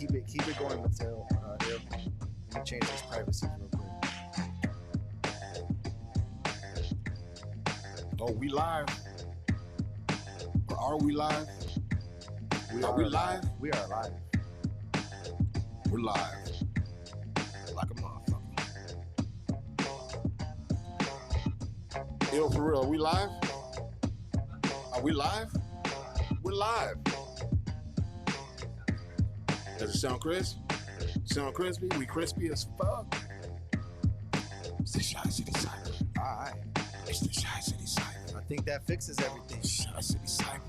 keep it going, Mateo. Let me change these privacies real quick. Oh, we live? Or are we live? Are we live? We are live. We're live. Like a motherfucker. Yo, for real, are we live? Are we live? We're live. Does it sound crisp? Sound crispy? We crispy as fuck. It's the Shy City Cypher. All right. It's the Shy City Cypher. I think that fixes everything. Shy City Cypher.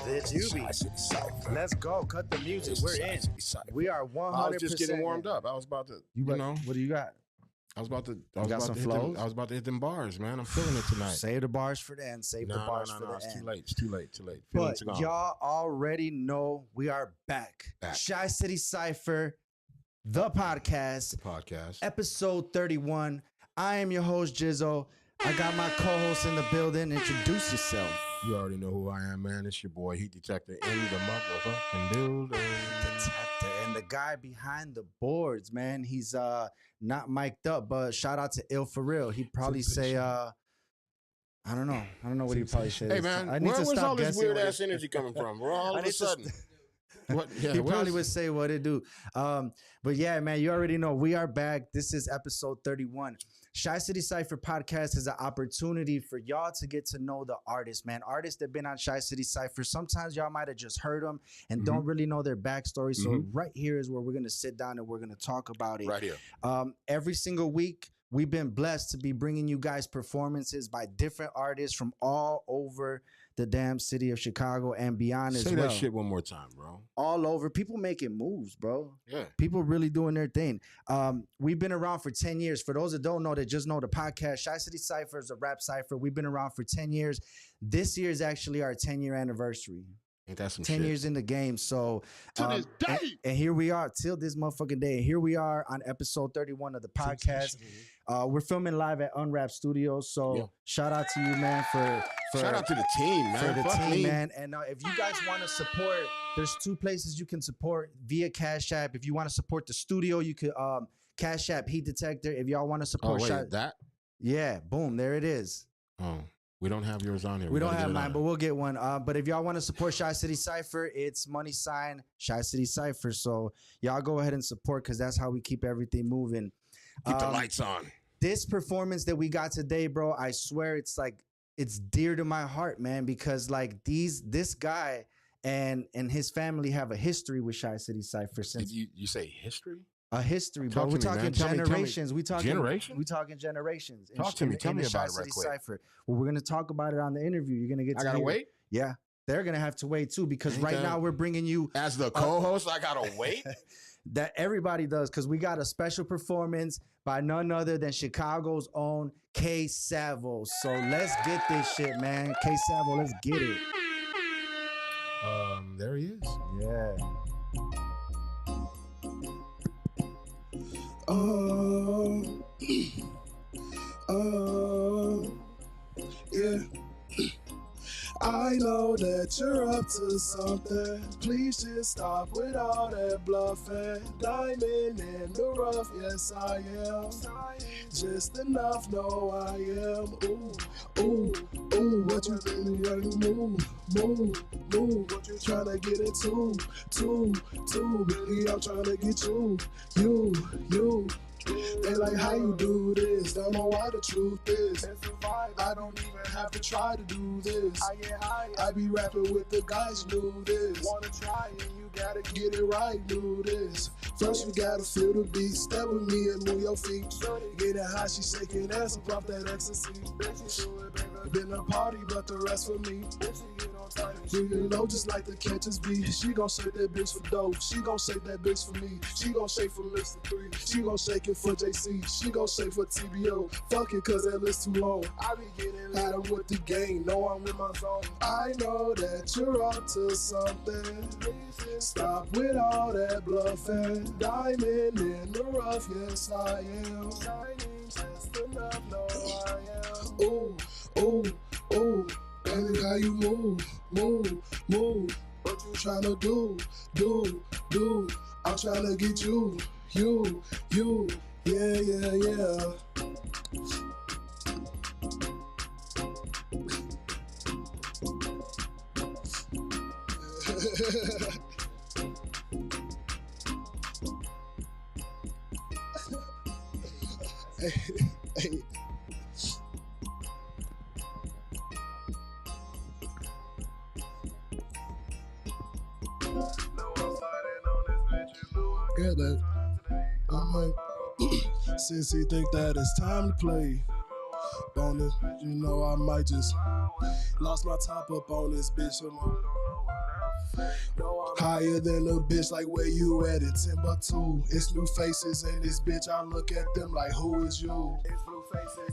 The Shy City Cypher. Let's go. Cut the music. We're in. We are 100%. I was just getting warmed up. I was about to, you know. What do you got? I was about to hit them bars, man. I'm feeling it tonight. Save the bars for the end. Save the bars for the end. It's too late. But y'all already know we are back. Shy City Cypher, the podcast. Episode 31. I am your host, Jizzo. I got my co-host in the building. Introduce yourself. You already know who I am, man. It's your boy, Heat Detector, in the motherfucking building. Detector. And the guy behind the boards, man. He's not mic'd up, but shout out to Il for real. He'd probably say, I don't know what he'd probably say. Hey, man, where's all this weird-ass energy coming from? We're all of a sudden. He probably would say what it do. But yeah, man, you already know we are back. This is episode 31. Shy City Cypher podcast is an opportunity for y'all to get to know the artists, man. Artists that been on Shy City Cypher. Sometimes y'all might have just heard them and don't really know their backstory. So right here is where we're going to sit down and we're going to talk about it. Right here. Every single week, we've been blessed to be bringing you guys performances by different artists from all over the damn city of Chicago and beyond as well. Say that shit one more time, bro. All over. People making moves, bro. Yeah. People really doing their thing. We've been around for 10 years. For those that don't know, that just know the podcast, Shy City Cypher is a rap cypher. We've been around for 10 years. This year is actually our 10-year anniversary. Ain't that some 10 shit? years in the game. So to this day. And here we are till this motherfucking day. Here we are on episode 31 of the podcast. We're filming live at Unwrap Studios. So shout out to you, man, for shout out to the team, man. For the team, man. And if you guys want to support, there's two places you can support via Cash App. If you want to support the studio, you could Cash App Heat Detector. If y'all want to support that? Yeah, boom, there it is. Oh. We don't have yours on here. We don't have mine, but we'll get one. But if y'all want to support Shy City Cypher, it's money sign Shy City Cypher. So y'all go ahead and support because that's how we keep everything moving. Keep the lights on. This performance that we got today, bro, I swear it's dear to my heart, man, because like this guy and his family have a history with Shy City Cypher. Since you say history? A history, bro. We're talking generations. We talking generations. Talk to me. Tell me about it right quick. Cypher. Well, we're gonna talk about it on the interview. You're gonna get. I gotta wait. Yeah, they're gonna have to wait too because now we're bringing you as the co-host. I gotta wait. That everybody does because we got a special performance by none other than Chicago's own K Savo. So let's get this shit, man. K Savo, let's get it. There he is. Yeah. Yeah. I know that you're up to something. Please just stop with all that bluffing. Diamond in the rough, yes I am. Just enough, no I am. Ooh, what you really gotta move. What you tryna get into? Baby, I'm tryna get you. They like how you do this, don't know why the truth is. I don't even have to try to do this. I be rapping with the guys, do this. Wanna try and you gotta get it right, do this. First you gotta feel the beat, step with me and move your feet. Get it high, she shaking ass up off that ecstasy. Been a party, but the rest for me. You know, just like the catches be. She gon' shake that bitch for dope. She gon' shake that bitch for me. She gon' shake for Mr. 3. She gon' shake it for JC. She gon' shake for TBO. Fuck it, cause that list too long. I be getting louder with the game. Know I'm with my zone. I know that you're up to something. Stop with all that bluffing. Diamond in the rough, yes I am. Just enough, no I am. Ooh, baby, how you move. What you tryna do. I'm tryna get you, yeah. Hey. Get that. I'm like, CCC think that it's time to play. On this, you know I might just lost my top up on this bitch. Higher than a bitch, like where you at in Timbuktu. It's new faces in this bitch, I look at them like who is you?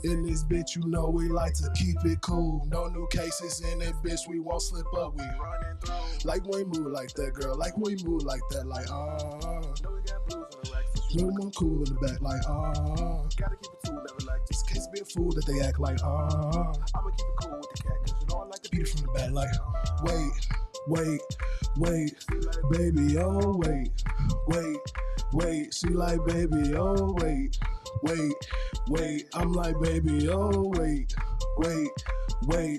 In this bitch, you know we like to keep it cool. No new cases in it, bitch, we won't slip up. We like we move like that, girl. Like we move like that, like no more cool in the back, like gotta keep it cool, never like just in case be a fool that they act like I'ma keep it cool with the cat, cause you know I like to beat it from the back, like wait, baby, oh wait, she like baby, oh wait, I'm like baby, oh wait,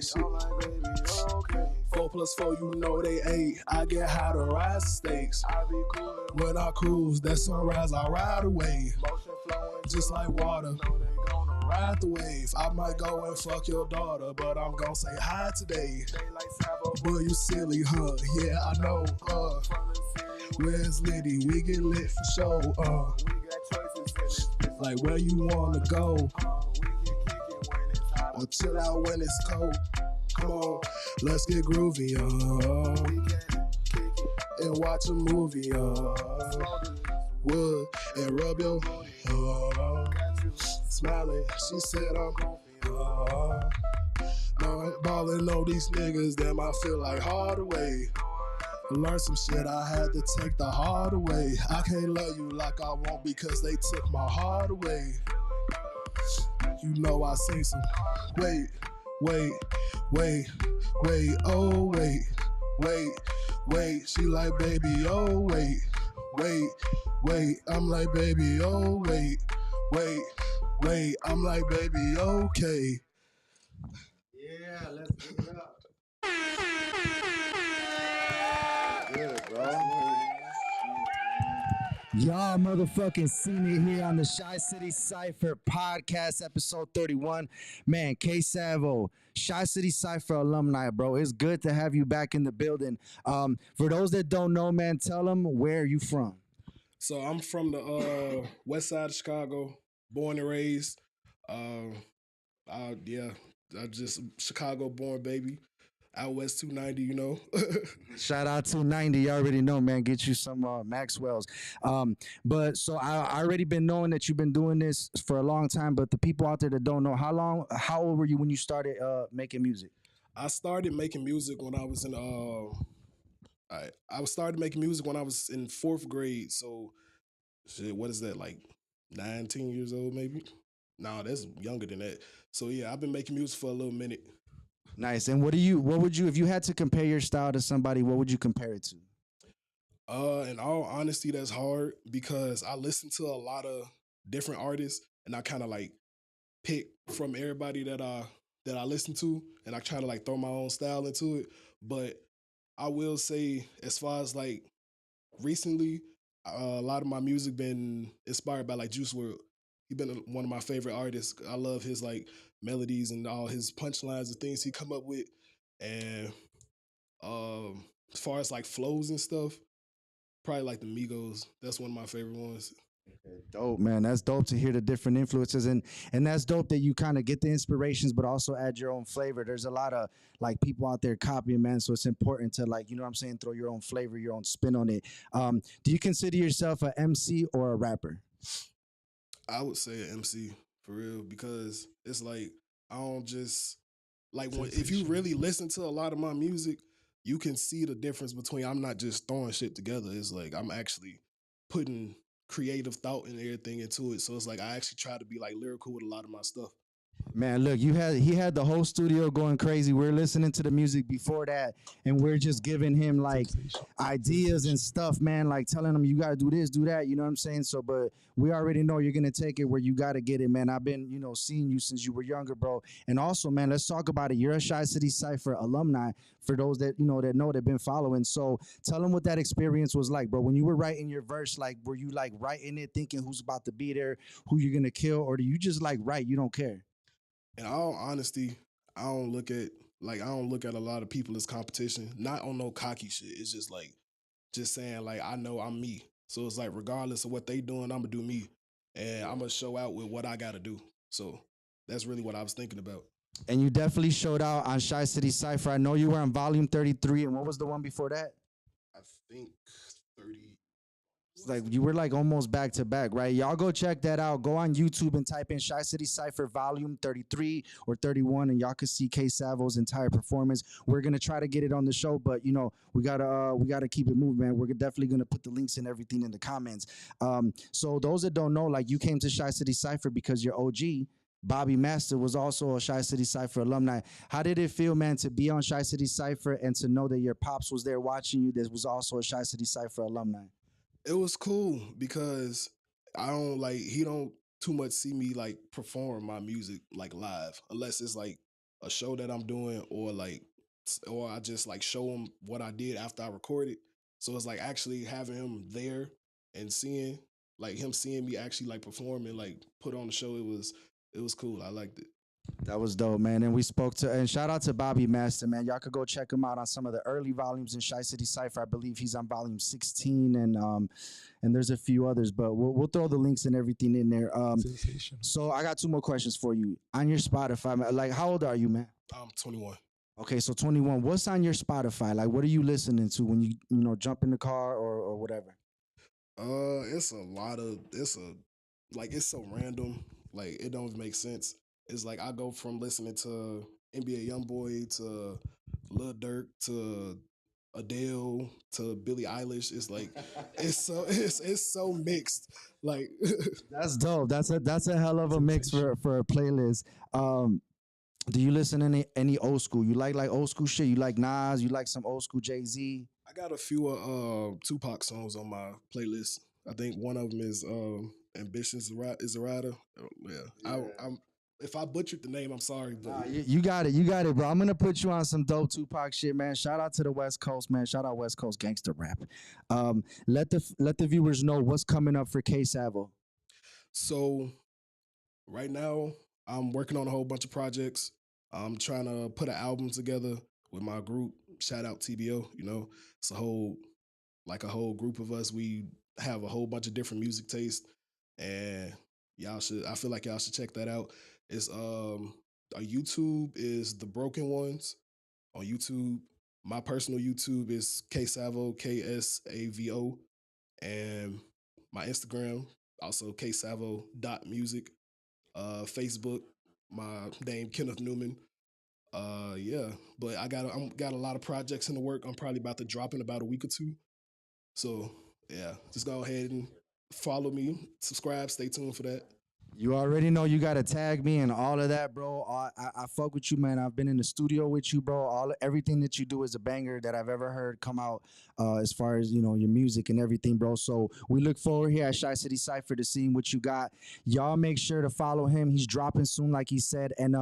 she like baby, okay. 4 + 4, you know they 8. I get high to rise stakes. I be coolin' when I cruise. That sunrise, I ride away. Motion flowing just like water. They gonna ride the wave. I might go and fuck your daughter, but I'm gonna say hi today. They like Savo. Boy, you silly, huh? Yeah, I know. Where's Liddy? We get lit for show. We got choices in this bitch. Like where you wanna go? We can kick it when it's hot. Or chill out when it's cold. Come on, let's get groovy, and watch a movie, Wood and rub your, smiling. She said I'm balling on these niggas. Damn, I feel like Hardaway. Learn some shit, I had to take the hard away. I can't love you like I want because they took my heart away. You know I seen some. Wait, oh wait, she like baby, oh wait, I'm like baby, oh wait, I'm like baby, okay. Yeah, let's give it up. Good, bro. Y'all motherfucking seen it here on the Shy City Cypher podcast, episode 31. Man, Savo, Shy City Cypher alumni, bro. It's good to have you back in the building. For those that don't know, man, tell them where you from. So I'm from the west side of Chicago, born and raised. I just Chicago born baby. Out West 290, you know. Shout out to 90. You already know, man. Get you some Maxwell's. But so I already been knowing that you've been doing this for a long time. But the people out there that don't know, how old were you when you started making music? I started making music when I was in I started making music when I was in 4th grade. So shit, what is that, like 19 years old maybe? No, that's younger than that. So yeah, I've been making music for a little minute. Nice. And what would you, if you had to compare your style to somebody, what would you compare it to? In all honesty, that's hard because I listen to a lot of different artists and I kind of like pick from everybody that I listen to and I try to like throw my own style into it. But I will say, as far as like recently, a lot of my music been inspired by like Juice WRLD. He's been one of my favorite artists. I love his like melodies and all his punchlines and things he come up with. And as far as like flows and stuff, probably like the Migos. That's one of my favorite ones. Dope, man. That's dope to hear the different influences, and that's dope that you kind of get the inspirations, but also add your own flavor. There's a lot of like people out there copying, man. So it's important to, like, you know what I'm saying, throw your own flavor, your own spin on it. Do you consider yourself an MC or a rapper? I would say an MC for real, because it's like I don't just like if you really listen to a lot of my music, you can see the difference between I'm not just throwing shit together. It's like I'm actually putting creative thought and everything into it. So it's like I actually try to be like lyrical with a lot of my stuff. Man, look, he had the whole studio going crazy. We're listening to the music before that, and we're just giving him like ideas and stuff, man. Like telling him you gotta do this, do that. You know what I'm saying? So, but we already know you're gonna take it where you gotta get it, man. I've been, seeing you since you were younger, bro. And also, man, let's talk about it. You're a Shy City Cypher alumni. For those that that been following. So tell them what that experience was like, bro. When you were writing your verse, like were you like writing it thinking who's about to be there, who you're gonna kill, or do you just like write? You don't care? In all honesty, I don't look at a lot of people as competition. Not on no cocky shit. It's just like just saying like I know I'm me. So it's like regardless of what they doing, I'm gonna do me. And I'm gonna show out with what I gotta do. So that's really what I was thinking about. And you definitely showed out on Shy City Cypher. I know you were on volume 33, and what was the one before that? I think 30. It's like you were like almost back to back, right? Y'all go check that out. Go on YouTube and type in Shy City Cypher volume 33 or 31, and y'all can see K Savo's entire performance. We're gonna try to get it on the show, but we gotta keep it moving, man. We're definitely gonna put the links and everything in the comments. So those that don't know, like you came to Shy City Cypher because your OG Bobby Master was also a Shy City Cypher alumni. How did it feel, man, to be on Shy City Cypher and to know that your pops was there watching you? That was also a Shy City Cypher alumni. It was cool because he don't too much see me like perform my music like live unless it's like a show that I'm doing or I just like show him what I did after I recorded. So it's like actually having him there and seeing me actually like perform and like put on the show. It was cool. I liked it. That was dope, man. And shout out to Bobby Master, man. Y'all could go check him out on some of the early volumes in Shy City Cypher. I believe he's on volume 16 and there's a few others, but we'll throw the links and everything in there. So I got two more questions for you. On your Spotify, like how old are you, man? I'm 21. Okay, so 21. What's on your Spotify? Like what are you listening to when you jump in the car or whatever? It's so random. Like it don't make sense. It's like I go from listening to NBA YoungBoy to Lil Durk to Adele to Billie Eilish. It's like it's so mixed. Like that's dope. That's a hell of a mix for a playlist. Do you listen to any old school? You like old school shit? You like Nas? You like some old school Jay-Z? I got a few Tupac songs on my playlist. I think one of them is Ambition is a Rider. Yeah. I'm if I butchered the name, I'm sorry. But nah, you got it, bro. I'm gonna put you on some dope Tupac shit, man. Shout out to the West Coast, man. Shout out West Coast gangster rap. Let the viewers know what's coming up for K Savo. So right now, I'm working on a whole bunch of projects. I'm trying to put an album together with my group. Shout out TBO. It's a whole group of us. We have a whole bunch of different music tastes, and I feel like y'all should check that out. It's our YouTube is The Broken Ones on YouTube. My personal YouTube is Ksavo, KSAVO, and my Instagram also ksavo.music. Facebook, my name Kenneth Newman. But I got a lot of projects in the work. I'm probably about to drop in about a week or two. So yeah, just go ahead and follow me, subscribe, stay tuned for that. You already know you gotta tag me and all of that, bro. I fuck with you, man. I've been in the studio with you, bro. Everything that you do is a banger that I've ever heard come out as far as your music and everything, bro. So we look forward here at Shy City Cypher to seeing what you got. Y'all make sure to follow him. He's dropping soon, like he said, and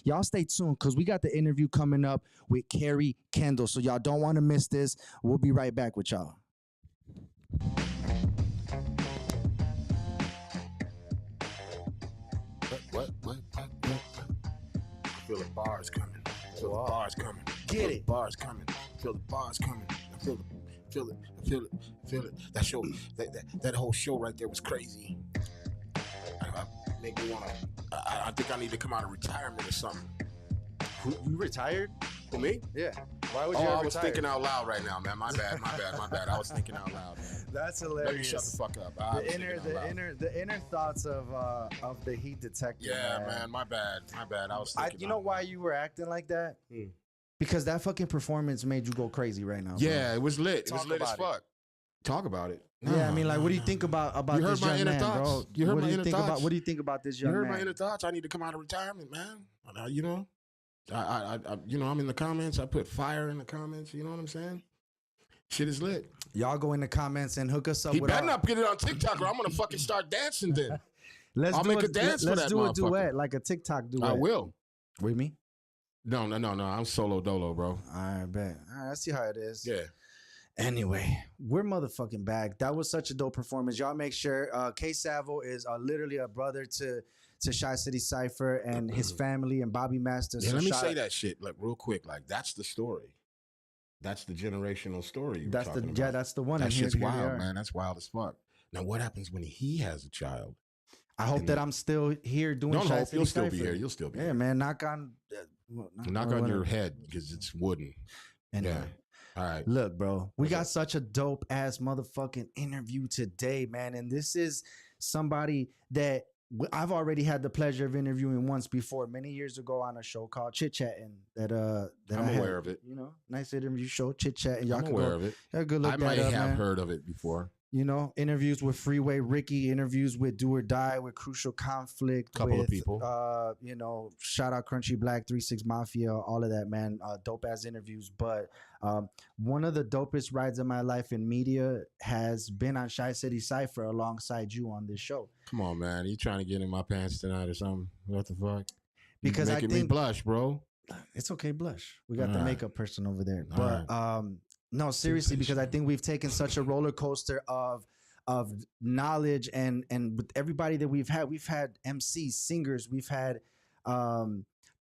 y'all stay tuned because we got the interview coming up with Kerri Kendall. So y'all don't want to miss this. We'll be right back with y'all. What? I feel the bars coming. I feel the bars coming. Get it. Bars coming. I feel the bars coming. I feel it. That whole show right there was crazy. I make me wanna. I think I need to come out of retirement or something. You retired? For me? Yeah. Why would you? I was thinking out loud right now, man. My bad. I was thinking out loud, man. That's hilarious. Let me shut the fuck up. The inner thoughts of the heat detector. Yeah, man. My bad. I was thinking. You know why you were acting like that? Because that fucking performance made you go crazy right now. Yeah, bro. It was lit. Talk It was lit as fuck. talk about it. Yeah, I mean, like, what do you think about you heard this my young inner man, thoughts. bro? You heard what my do you inner think thoughts. about? What do you think about this young You heard man? my inner thoughts. I need to come out of retirement, man. You know, I you know, I'm in the comments. I put fire in the comments. You know what I'm saying? Shit is lit. Y'all go in the comments and hook us up. He with better not get it on TikTok, or I'm gonna fucking start dancing. Then I'll make a dance for let's that do a motherfucker. duet, like a TikTok duet. I will. With me? No. I'm solo dolo, bro. I bet. All right, I see how it is. Yeah. Anyway, we're motherfucking back. That was such a dope performance. Y'all make sure Savo is literally a brother to Shy City Cypher and his family and Bobby Master. Yeah, so let me say that shit like real quick. Like that's the story. That's the generational story. That's the one. That and shit's here wild, man. That's wild as fuck. Now, what happens when he has a child? I hope that I'm still here doing. Don't Shy hope City you'll still Cypher. be here. You'll still be here. Yeah, man. Knock on your head because it's wooden. Anyway. Yeah. All right. Look, bro, we got such a dope ass motherfucking interview today, man. And this is somebody that I've already had the pleasure of interviewing once before, many years ago on a show called Chit Chatting. That I'm aware of it. You know, nice interview show, Chit Chatting. Y'all I'm can aware of it. Good look I might that up, have man. heard of it before. You know, interviews with Freeway Ricky, interviews with Do or Die, with Crucial Conflict, Couple with, of people. You know, shout out Crunchy Black, 3-6 Mafia, all of that, man. Dope ass interviews. But one of the dopest rides of my life in media has been on Shy City Cypher alongside you on this show. Come on, man. You trying to get in my pants tonight or something? What the fuck? Because You're making me blush, bro. It's okay, blush. We got the All right. makeup person over there. All But right. no, seriously, because I think we've taken such a roller coaster of knowledge and with everybody that we've had MCs, singers, we've had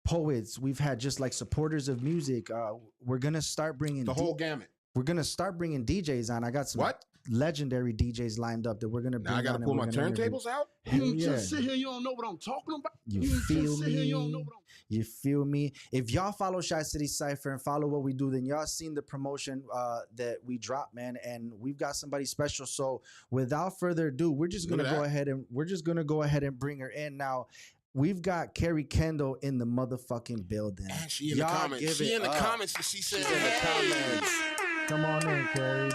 poets, we've had just like supporters of music. We're gonna start bringing The whole gamut. We're gonna start bringing DJs on. I got some legendary DJs lined up that we're gonna bring. Now I gotta on pull and my we're gonna turntables out. You yeah. just sit here, you don't know what I'm talking about. You just feel sit here, you don't know me? what I'm You feel me? If y'all follow Shy City Cypher and follow what we do, then y'all seen the promotion that we drop, man. And we've got somebody special. So without further ado, we're just gonna go ahead and bring her in now. We've got Kerri Kendall in the motherfucking building. And she in the comments. She in the comments and she said in the comments. Come on in, Kerri.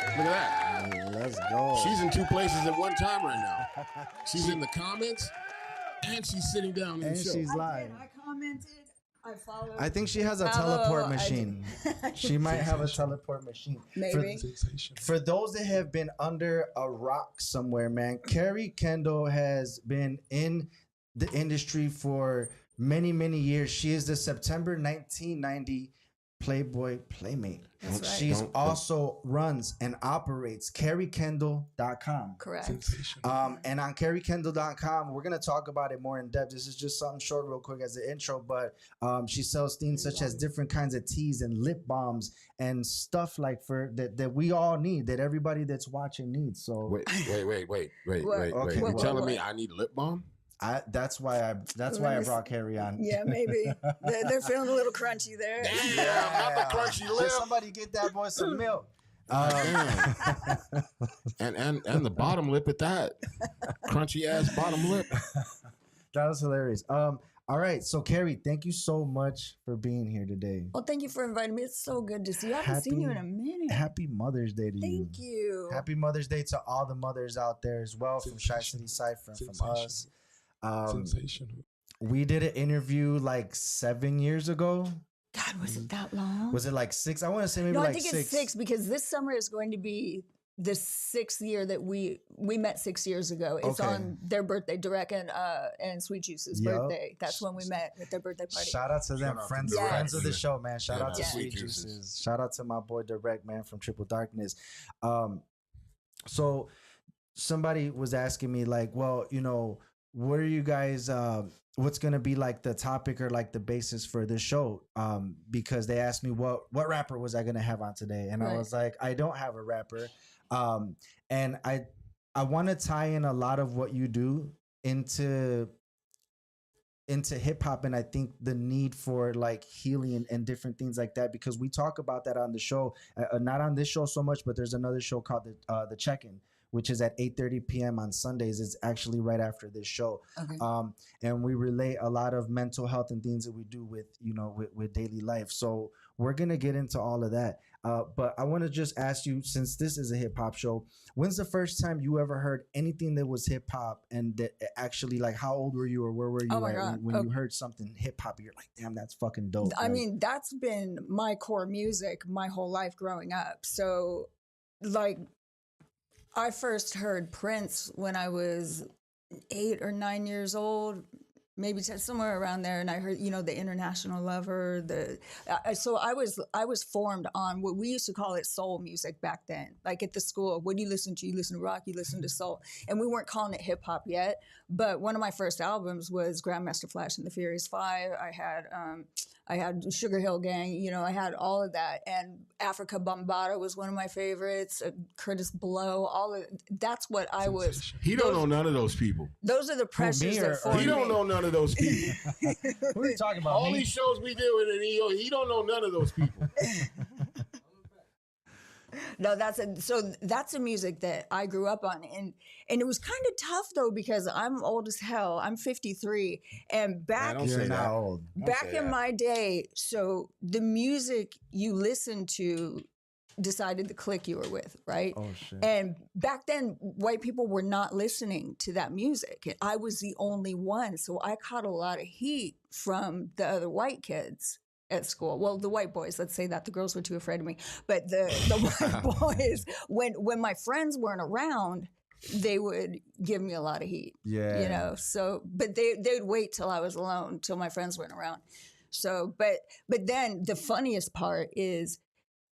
Look at that. Hey, let's go. She's in two places at one time right now. She's in the comments and she's sitting down in the show. She's live. I commented. I followed. I think she has a teleport machine. She might have a teleport machine. Maybe. For those that have been under a rock somewhere, man, Kerri Kendall has been in the industry for many, many years. She is the September 1990 Playboy Playmate. That's right. She's also runs and operates KerriKendall.com. Correct. And on KerriKendall.com, we're going to talk about it more in depth. This is just something short real quick as an intro, but she sells things such as different kinds of teas and lip balms and stuff like that we all need, that everybody that's watching needs. So Wait. Okay, You're telling me I need lip balm? That's why I brought Kerri on. Yeah, maybe. They're feeling a little crunchy there. Damn, not the crunchy lip. Somebody get that boy some milk. And the bottom lip at that. Crunchy ass bottom lip. That was hilarious. All right, so Kerri, thank you so much for being here today. Well, thank you for inviting me. It's so good to see you. I haven't seen you in a minute. Happy Mother's Day to you. Thank you. Happy Mother's Day to all the mothers out there as well, from Shy City Cypher and from us. Sensational. We did an interview like 7 years ago. God, was it that long? Was it like 6? I want to say maybe No, like I think 6. it's 6 because this summer is going to be the 6th year that we met 6 years ago. It's on their birthday, Direct and Sweet Juice's birthday. That's when we met at their birthday party. Shout out to them, friends of the show, man. Shout out to Sweet Juices. Juices. Shout out to my boy Direct, man, from Triple Darkness. So somebody was asking me like, well, you know, what are you guys what's gonna be like the topic or like the basis for this show? Because they asked me what rapper was I gonna have on today, and I was like, I don't have a rapper. And I want to tie in a lot of what you do into hip hop, and I think the need for like healing and different things like that, because we talk about that on the show, not on this show so much, but there's another show called the Check-In, which is at 8:30 p.m. on Sundays. It's actually right after this show. Okay. And we relate a lot of mental health and things that we do with, you know, with daily life. So We're going to get into all of that. But I want to just ask you, since this is a hip hop show, when's the first time you ever heard anything that was hip hop, and that actually, like, how old were you or where were you when you heard something hip hop? You're like, damn, that's fucking dope. I mean, that's been my core music my whole life growing up. So, like, I first heard Prince when I was 8 or 9 years old, maybe somewhere around there, and I heard, you know, the International Lover. So I was formed on what we used to call it soul music back then. Like at the school, what do you listen to? You listen to rock, you listen to soul, and we weren't calling it hip hop yet. But one of my first albums was Grandmaster Flash and the Furious Five. I had Sugar Hill Gang, you know, I had all of that. And Africa Bambaataa was one of my favorites, Curtis Blow, that's what I was. He don't know none of those people. Those are the pressures that formed me. He don't know none of those people. Who are you talking about? All these shows we do with it, he don't know none of those people. No, that's a music that I grew up on, and it was kind of tough though, because I'm old as hell. I'm 53, and back in my day, so the music you listened to decided the clique you were with, right? Oh shit! And back then, white people were not listening to that music. I was the only one, so I caught a lot of heat from the other white kids at school. Well, the white boys, let's say that. The girls were too afraid of me. But the white boys, when my friends weren't around, they would give me a lot of heat. Yeah. You know, so, but they'd wait till I was alone, till my friends weren't around. So, but then the funniest part is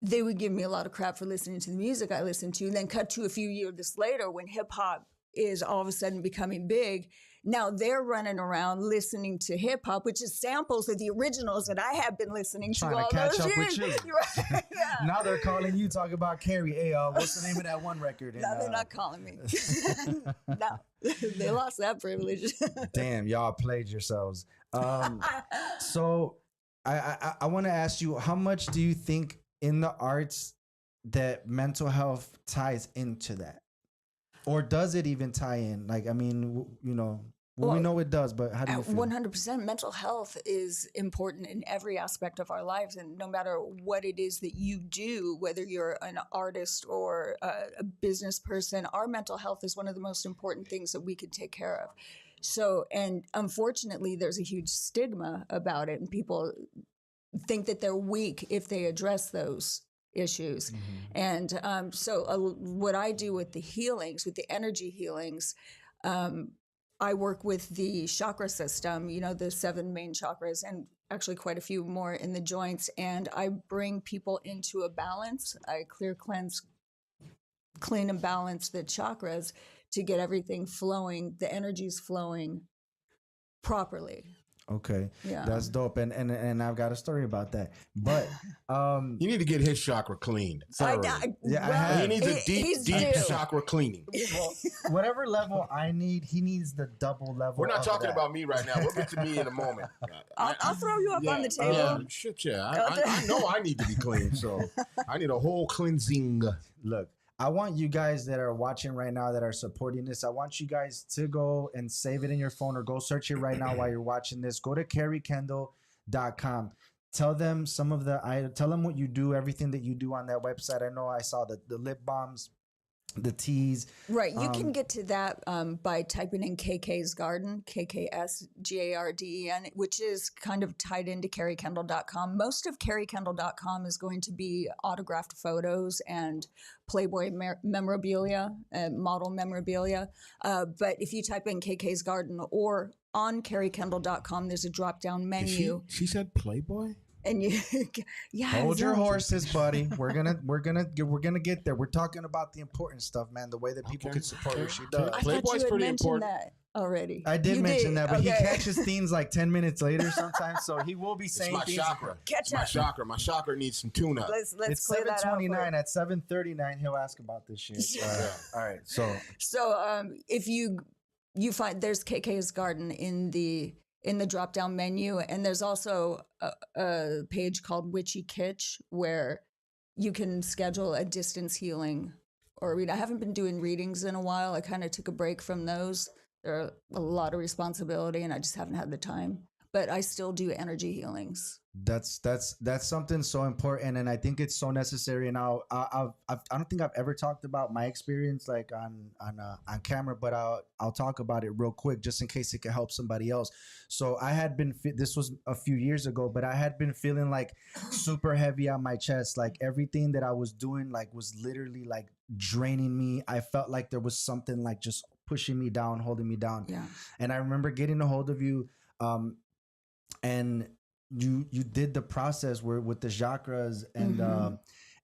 they would give me a lot of crap for listening to the music I listened to. And then cut to a few years later when hip hop is all of a sudden becoming big. Now they're running around listening to hip hop, which is samples of the originals that I have been listening to all catch those up years. with you. Right? Yeah. Now they're calling you, talking about Kerri. Hey, what's the name of that one record? No, they're not calling me. No, they lost that privilege. Damn, y'all played yourselves. So I want to ask you, how much do you think in the arts that mental health ties into that? Or does it even tie in? Like, I mean, you know, we know it does, but how do you feel? 100%. Mental health is important in every aspect of our lives. And no matter what it is that you do, whether you're an artist or a business person, our mental health is one of the most important things that we can take care of. So, and unfortunately, there's a huge stigma about it, and people think that they're weak if they address those issues. Mm-hmm. And so what I do with the healings, with the energy healings, I work with the chakra system, you know, the 7 main chakras, and actually quite a few more in the joints. And I bring people into a balance. I clean and balance the chakras to get everything flowing, the energies flowing properly. Okay, yeah, that's dope, and I've got a story about that. But you need to get his chakra cleaned. He needs a deep chakra cleaning. Well, whatever level I need, he needs the double level. We're not talking about me right now. We'll get to me in a moment. I'll throw you up on the table. I know I need to be clean, so I need a whole cleansing. Look, I want you guys that are watching right now, that are supporting this, I want you guys to go and save it in your phone, or go search it right now while you're watching this. Go to KerriKendall.com. Tell them tell them what you do, everything that you do on that website. I know I saw the lip balms, the teas. Right. You can get to that by typing in KK's Garden, KKSGARDEN, which is kind of tied into KerriKendall.com. Most of KerriKendall.com is going to be autographed photos and Playboy memorabilia, model memorabilia. But if you type in KK's Garden or on KerriKendall.com, there's a drop-down menu. She said Playboy? And you, hold your horses, buddy. We're gonna get there. We're talking about the important stuff, man. The way that people can support what she does. Playboy's pretty important. That already. I did mention that, but he catches themes like 10 minutes later sometimes, so he will be saying it's my chakra. Catch up. My chakra. My chakra needs some tune-up. Let's it's clear that out. 7:29 at 7:39. He'll ask about this shit. All right. So if you find there's KK's Garden in the drop-down menu, and there's also a page called Witchy Kitsch where you can schedule a distance healing or read. I haven't been doing readings in a while. I kind of took a break from those. They're a lot of responsibility, and I just haven't had the time. but I still do energy healings. That's something so important, and I think it's so necessary. And I don't think I've ever talked about my experience like on camera, but I'll talk about it real quick just in case it can help somebody else. So I had been this was a few years ago, but I had been feeling like super heavy on my chest, like everything that I was doing like was literally like draining me. I felt like there was something like just pushing me down, holding me down. Yeah. And I remember getting a hold of you, and you did the process where with the chakras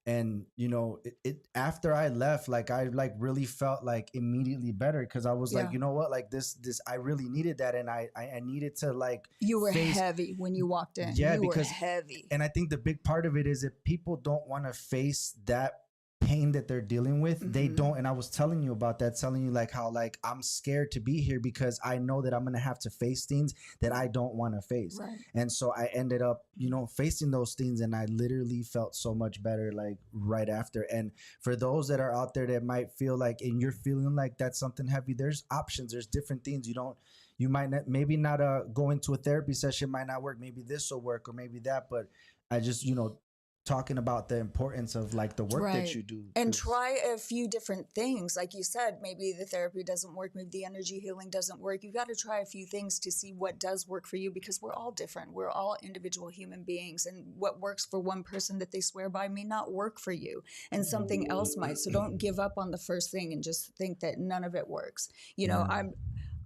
and you know it after I left, like I like really felt like immediately better, because I was like, you know what, like this I really needed that, and I needed to like you were heavy when you walked in. Yeah, you because were heavy. And I think the big part of it is if people don't want to face that pain that they're dealing with, they don't. And I was telling you about that, telling you like how like I'm scared to be here because I know that I'm gonna have to face things that I don't want to face. Right. And so I ended up, you know, facing those things, and I literally felt so much better like right after. And for those that are out there that might feel like, and you're feeling like that's something heavy, there's options, there's different things. You might not, maybe not go into a therapy session might not work, maybe this will work or maybe that, but I just, you know, talking about the importance of like the work that you do. And try a few different things. Like you said, maybe the therapy doesn't work, maybe the energy healing doesn't work. You got to try a few things to see what does work for you, because we're all different. We're all individual human beings, and what works for one person that they swear by may not work for you, and something else might. So don't give up on the first thing and just think that none of it works. You know,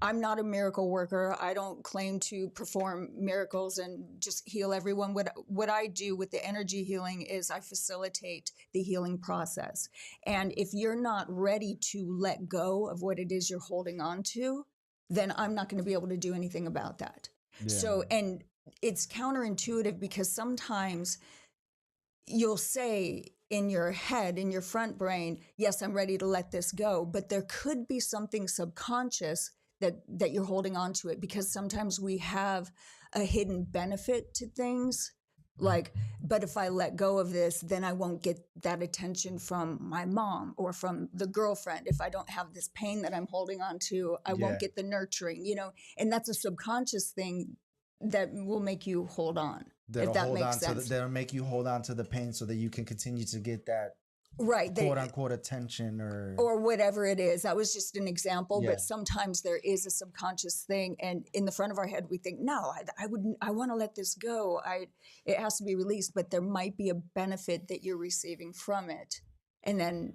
I'm not a miracle worker. I don't claim to perform miracles and just heal everyone. What I do with the energy healing is I facilitate the healing process. And if you're not ready to let go of what it is you're holding on to, then I'm not going to be able to do anything about that. Yeah. So, and it's counterintuitive, because sometimes you'll say in your head, in your front brain, yes, I'm ready to let this go. But there could be something subconscious that you're holding on to it, because sometimes we have a hidden benefit to things, like, but if I let go of this, then I won't get that attention from my mom or from the girlfriend. If I don't have this pain that I'm holding on to, I won't get the nurturing, you know, and that's a subconscious thing that will make you hold on. If that makes sense. That'll make you hold on to the pain so that you can continue to get that right, quote unquote attention or whatever it is. That was just an example, but sometimes there is a subconscious thing, and in the front of our head we think, no, I want to let this go. It has to be released, but there might be a benefit that you're receiving from it, and then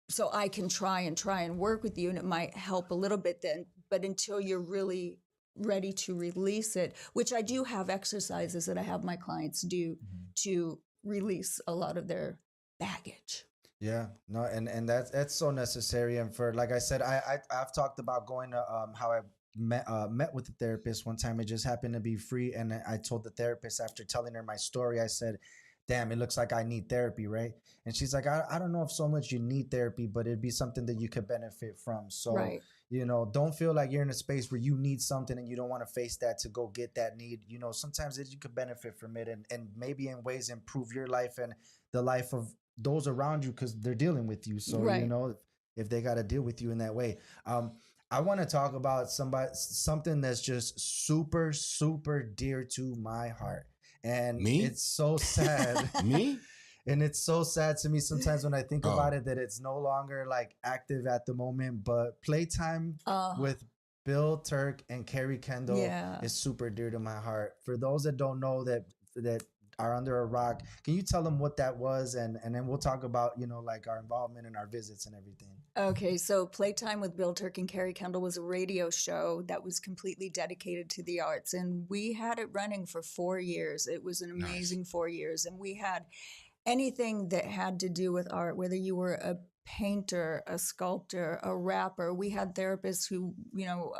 so I can try and work with you, and it might help a little bit then. But until you're really ready to release it, which I do have exercises that I have my clients do to release a lot of their baggage. Yeah, no, and that's so necessary. And for, like I said, I've talked about going to how I met with the therapist one time. It just happened to be free, and I told the therapist after telling her my story, I said, damn, it looks like I need therapy, right? And she's like, I don't know if so much you need therapy, but it'd be something that you could benefit from. So, you know, don't feel like you're in a space where you need something and you don't want to face that to go get that need. You know, sometimes you could benefit from it, and maybe in ways improve your life and the life of those around you, because they're dealing with you. So, you know, if they got to deal with you in that way. I want to talk about something that's just super, super dear to my heart. And it's so sad. Me? And it's so sad to me sometimes when I think about it, that it's no longer like active at the moment, but Playtime with Bill Turk and Kerri Kendall is super dear to my heart. For those that don't know, that are under a rock, can you tell them what that was? And then we'll talk about, you know, like our involvement and our visits and everything. Okay, so Playtime with Bill Turk and Kerri Kendall was a radio show that was completely dedicated to the arts. And we had it running for 4 years. It was an amazing 4 years. And we had anything that had to do with art, whether you were a painter, a sculptor, a rapper. We had therapists who, you know,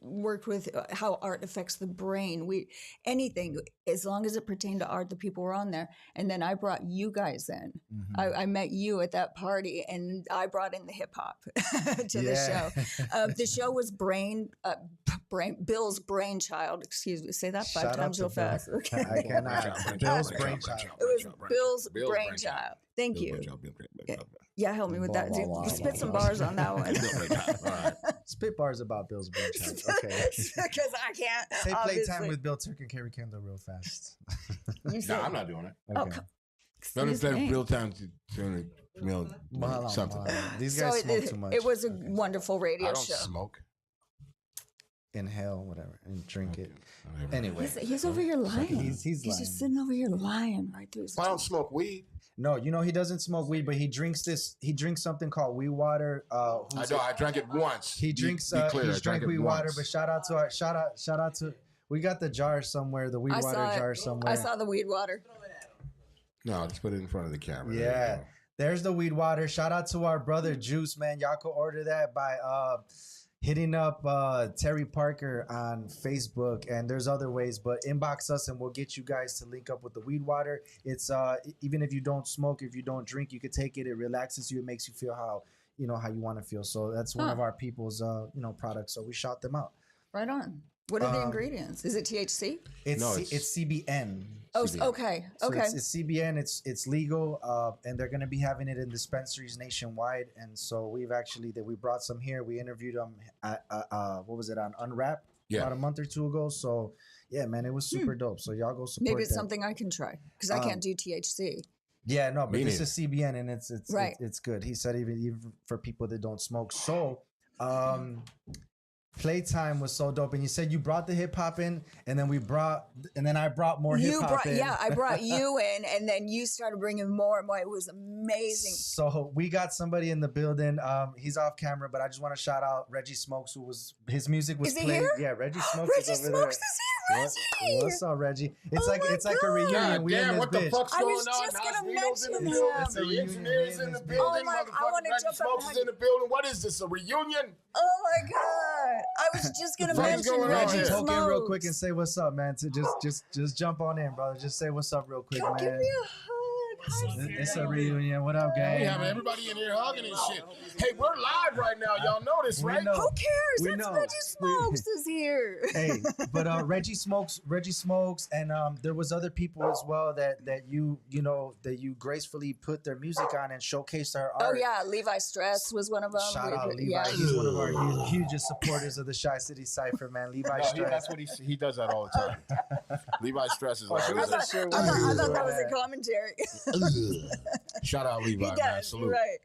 worked with how art affects the brain. Anything, as long as it pertained to art, the people were on there. And then I brought you guys in. I met you at that party, and I brought in the hip hop to the show. The show was Bill's brainchild. Excuse me, say that 5 times real fast. Okay. I cannot. Bill's brainchild. It was Bill's brainchild. Thank you. Yeah, help me with that. You spit some bars on that one. Spit bars about Bill's brainchild. Okay. Because I can't. Say obviously. playtime with Bill Turk and Kerri Kendall real fast. You said, No, I'm not doing it. Okay. Let me excuse play me. real time to something. These So guys smoke too much. it was a wonderful I radio don't show. smoke. Inhale, whatever, and drink it. Whatever. Anyway, He's over here lying. he's lying. just sitting over here lying right through his I don't teeth. smoke weed. No, you know he doesn't smoke weed, but he drinks this. He drinks something called weed water. I know. I drank it once. He drinks. Be clear, I He's drank drank it weed water. once. But shout out to. We got the jar somewhere. The weed I water saw it. jar somewhere. I saw the weed water. No, just put it in front of the camera. There Yeah. you go. There's the weed water. Shout out to our brother Juice, man. Y'all can order that by hitting up Terry Parker on Facebook, and there's other ways, but inbox us and we'll get you guys to link up with the weed water. It's even if you don't smoke, if you don't drink, you could take it. It relaxes you. It makes you feel how you want to feel. So that's one of our people's products. So we shout them out. Right on. What are the ingredients? Is it THC? It's No, it's CBN. Oh, CBN. okay. So Okay. it's CBN. It's legal, and they're going to be having it in dispensaries nationwide. And so we brought some here. We interviewed them at what was it on Unwrap about a month or two ago. So yeah, man, it was super dope. So y'all go support. Maybe it's that. something I can try because I can't do THC. Yeah, no, but Me this is CBN and it's Right. it's good. He said even for people that don't smoke. So Playtime was so dope, and you said you brought the hip hop in, and then I brought more hip hop in. Yeah, I brought you in, and then you started bringing more and more. It was amazing. So we got somebody in the building. He's off camera, but I just want to shout out Reggie Smokes, his music was Is he played. here? Yeah, Reggie Smokes Reggie is over Smokes there. is here, Reggie. What's up, Reggie? It's Oh like my a reunion. God We in damn, this what the bitch. fuck's I going was on? just gonna Nasrito's in the mention building. him. It's a The reunion. engineer's We in the in this building. bitch. Oh my- I Motherfucking wanna Reggie jump up Smokes is behind in the building. What is this? A reunion? Oh my god! I was just gonna What's mention going on Reggie here? Poke in real Smokes. quick and say what's up, man. To just jump on in, brother. Just say what's up real quick, Go man. give me a hug. Hi, It's a reunion. What up, gang? We having everybody in here hugging and shit. Hey, we're live right now. Y'all know this, We right? know. Who cares? We That's know. Reggie Smokes is here. Hey, but Reggie Smokes, and there was other people as well that you gracefully put their music on and showcased their art. Oh yeah, Levi Stress was one of them. Shout out Levi. Yeah. He's one of our hugest supporters of the Shy City Cypher, man. Levi No, Stress. that's what he does that all the time. Levi stresses Oh, she always wasn't that. sure I what he thought was that doing. was a commentary. Shout out Levi, He man. does, Salute. right?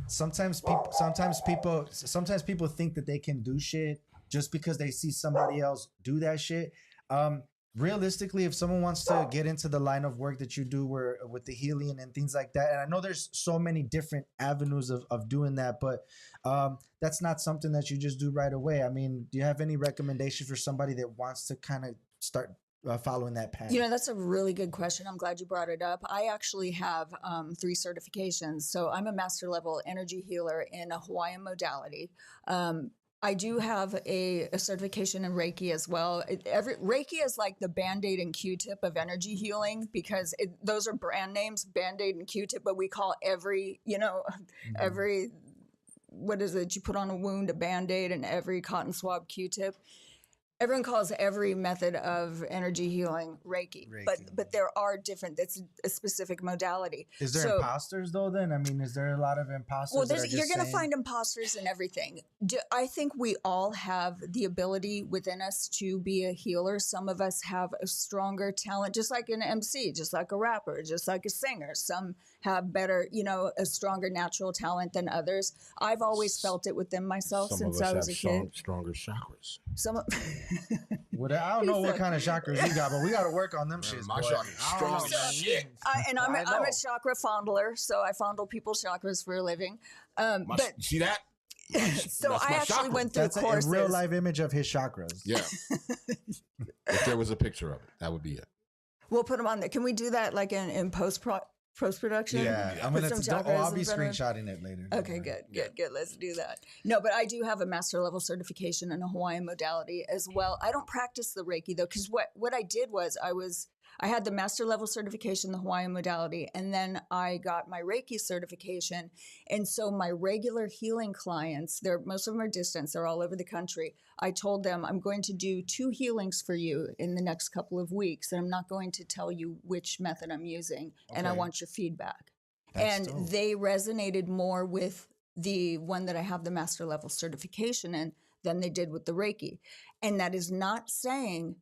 Sometimes people think that they can do shit just because they see somebody else do that shit. Realistically, if someone wants to get into the line of work that you do with the healing and things like that, and I know there's so many different avenues of doing that, but that's not something that you just do right away. I mean, do you have any recommendation for somebody that wants to kind of start following that path? You know, that's a really good question. I'm glad you brought it up. I actually have 3 certifications. So I'm a master level energy healer in a Hawaiian modality. I do have a certification in Reiki as well. Reiki is like the Band-Aid and Q-tip of energy healing because those are brand names, Band-Aid and Q-tip, but we call every, what is it? You put on a wound, a Band-Aid, and every cotton swab Q-tip. Everyone calls every method of energy healing Reiki. But there are different. That's a specific modality. Is there imposters though? Then I mean, is there a lot of imposters? Well, you're going to find imposters in everything. I think we all have the ability within us to be a healer. Some of us have a stronger talent, just like an MC, just like a rapper, just like a singer. Some have better, a stronger natural talent than others. I've always felt it within myself since I was a kid. Stronger chakras. I don't know what kind of chakras you got, but we got to work on them shits. My boy. chakra's strong as shit. I'm a chakra fondler, so I fondle people's chakras for a living. See that? So That's I my actually chakra. went through That's a courses. real life image of his chakras. Yeah. If there was a picture of it, that would be it. We'll put them on there. Can we do that like in post-production? Yeah, I'm Put gonna. some I'll chakras be in front of- screenshotting it later. Okay, good. Let's do that. No, but I do have a master level certification in a Hawaiian modality as well. I don't practice the Reiki though, because what I did was I had the master level certification, the Hawaiian modality, and then I got my Reiki certification. And so my regular healing clients, most of them are distance, they're all over the country. I told them I'm going to do 2 healings for you in the next couple of weeks, and I'm not going to tell you which method I'm using, and I Okay. want your feedback. That's and dope. they resonated more with the one that I have the master level certification in than they did with the Reiki. And that is not saying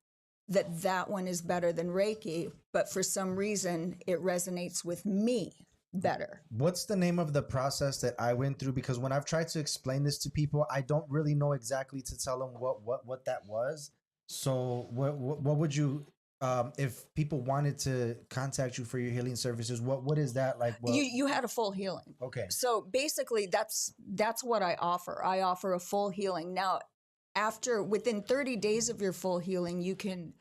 that that one is better than Reiki, but for some reason it resonates with me better. What's the name of the process that I went through? Because when I've tried to explain this to people, I don't really know exactly to tell them what that was. So what would you, if people wanted to contact you for your healing services, what is that like? You had a full healing. Okay. So basically that's what I offer. I offer a full healing. Now, within 30 days of your full healing, you can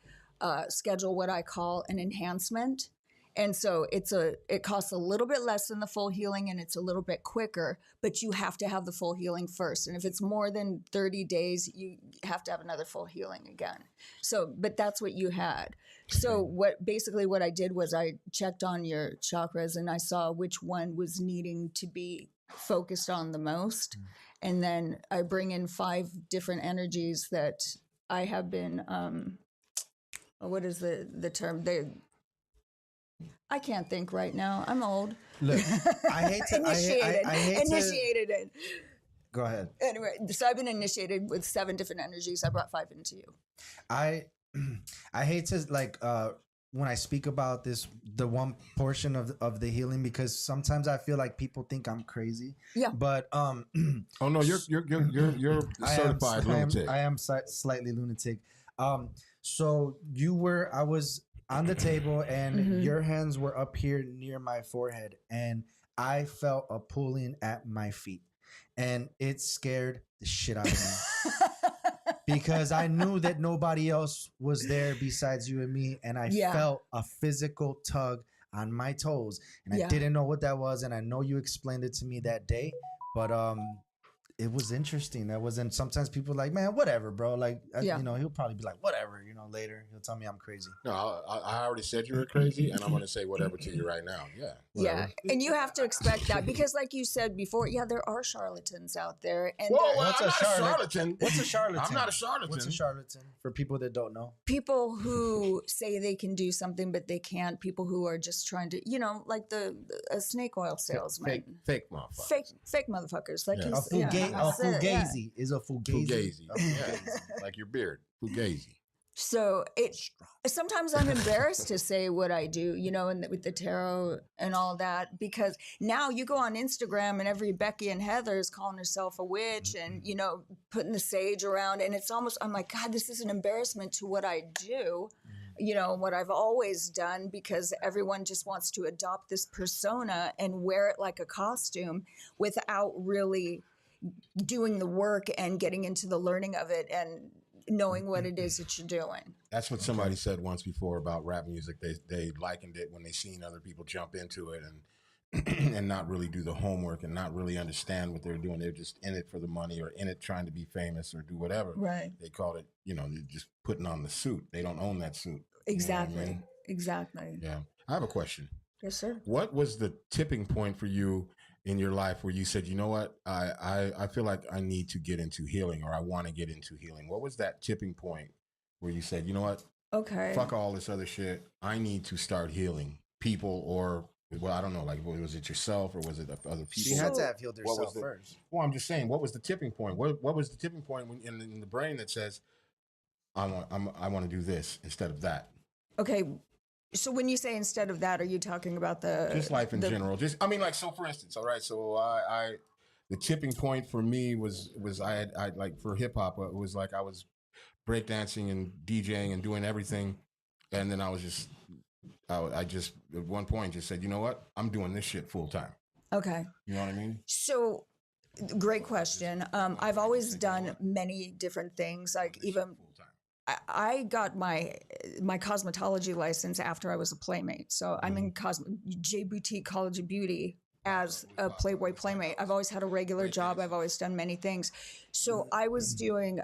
schedule what I call an enhancement. And so it costs a little bit less than the full healing, and it's a little bit quicker, but you have to have the full healing first. And if it's more than 30 days, you have to have another full healing again. So, but that's what you had. So what I did was I checked on your chakras and I saw which one was needing to be focused on the most. And then I bring in 5 different energies that I have been, what is the term? I can't think right now. I'm old. Look, I hate to initiated it. Go ahead. Anyway, so I've been initiated with 7 different energies. I brought 5 into you. I hate to like when I speak about this, the one portion of the healing, because sometimes I feel like people think I'm crazy. Yeah. But oh no, you're certified lunatic. I am slightly lunatic. So I was on the table and your hands were up here near my forehead and I felt a pulling at my feet and it scared the shit out of me because I knew that nobody else was there besides you and me. And I felt a physical tug on my toes and I didn't know what that was. And I know you explained it to me that day, but, it was interesting. That wasn't. Sometimes people are like, man, whatever, bro. Like, you know, he'll probably be like, whatever. You know, later he'll tell me I'm crazy. No, I already said you were crazy, and I'm going to say whatever to you right now. Yeah, whatever. Yeah, and you have to expect that because, like you said before, there are charlatans out there. And what's a charlatan? What's a charlatan? I'm not a charlatan. What's a charlatan for people that don't know? People who say they can do something but they can't. People who are just trying to, like a snake oil salesman. Fake motherfuckers. Fake motherfuckers. Like a fugazi is a fugazi. Fugazi. Like your beard. Fugazi. So sometimes I'm embarrassed to say what I do, and with the tarot and all that, because now you go on Instagram and every Becky and Heather is calling herself a witch and, putting the sage around. And it's almost, I'm like, God, this is an embarrassment to what I do, what I've always done, because everyone just wants to adopt this persona and wear it like a costume without really doing the work and getting into the learning of it and knowing what it is that you're doing. That's what somebody said once before about rap music. They likened it when they seen other people jump into it and not really do the homework and not really understand what they're doing. They're just in it for the money or in it trying to be famous or do whatever. Right. They call it, they're just putting on the suit. They don't own that suit. Exactly. You know what I mean? Exactly. Yeah. I have a question. Yes, sir. What was the tipping point for you in your life where you said, you know what, I feel like I need to get into healing or I want to get into healing? What was that tipping point where you said, you know what? Okay. Fuck all this other shit. I need to start healing people or, well, I don't know, like, was it yourself or was it other people? She had to have healed herself first. Well, I'm just saying, what was the tipping point? What was the tipping point in the brain that says, I want to do this instead of that? Okay. So when you say instead of that, are you talking about just life in general? So for instance, all right. So the tipping point for me was I like for hip hop, it was like I was breakdancing and DJing and doing everything, and then I just at one point just said, you know what, I'm doing this shit full time. Okay. You know what I mean? So great question. I've always done many different things, like even. I got my cosmetology license after I was a Playmate. So I'm in J Boutique College of Beauty as a Playboy Playmate. I've always had a regular job. I've always done many things. So I was doing,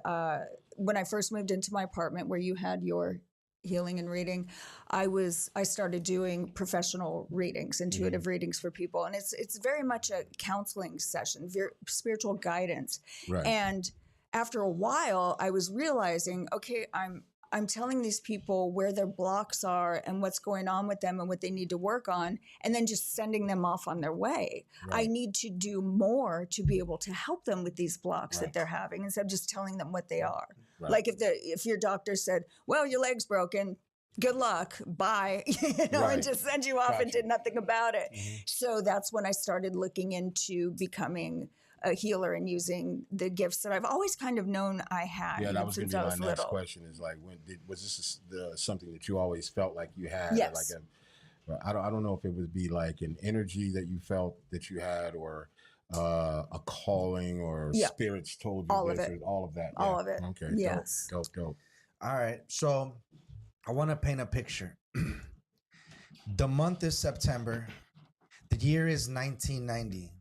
when I first moved into my apartment where you had your healing and reading, I started doing professional readings, intuitive readings for people. And it's very much a counseling session, spiritual guidance. Right. And after a while, I was realizing, okay, I'm telling these people where their blocks are and what's going on with them and what they need to work on, and then just sending them off on their way. I need to do more to be able to help them with these blocks that they're having instead of just telling them what they are. Like if your doctor said, well, your leg's broken, good luck, bye, and just send you off and did nothing about it. So that's when I started looking into becoming a healer and using the gifts that I've always kind of known I had. Yeah, that was going to be my next little. question. Is like, was this something that you always felt like you had? Yes. Like I don't know if it would be like an energy that you felt that you had, or a calling, or spirits told you all this, of it. or all of that. All of it. Okay. Yes. Dope. All right. So I want to paint a picture. The month is September. The year is 1990.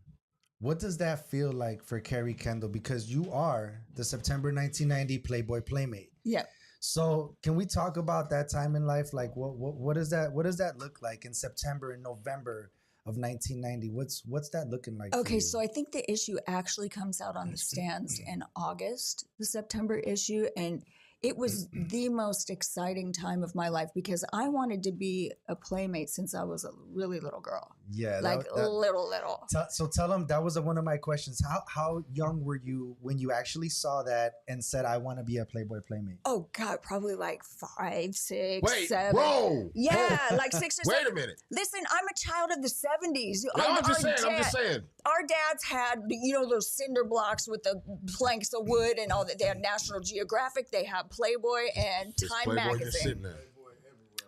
What does that feel like for Kerri Kendall? Because you are the September 1990 Playboy Playmate. Yeah. So can we talk about that time in life? Like what does that look like in September and November of 1990? What's that looking like? Okay, so I think the issue actually comes out on the stands in August, the September issue, and it was the most exciting time of my life because I wanted to be a playmate since I was a really little girl. Yeah, little. So tell them, that was one of my questions. How young were you when you actually saw that and said, I want to be a Playboy Playmate? Oh God, probably like 5, 6, Wait, 7. whoa! Yeah, like 6 or 7. Wait a minute. Listen, I'm a child of the 70s. I'm just saying. Our dads had, those cinder blocks with the planks of wood and all that. They had National Geographic, they had Playboy and Time magazine.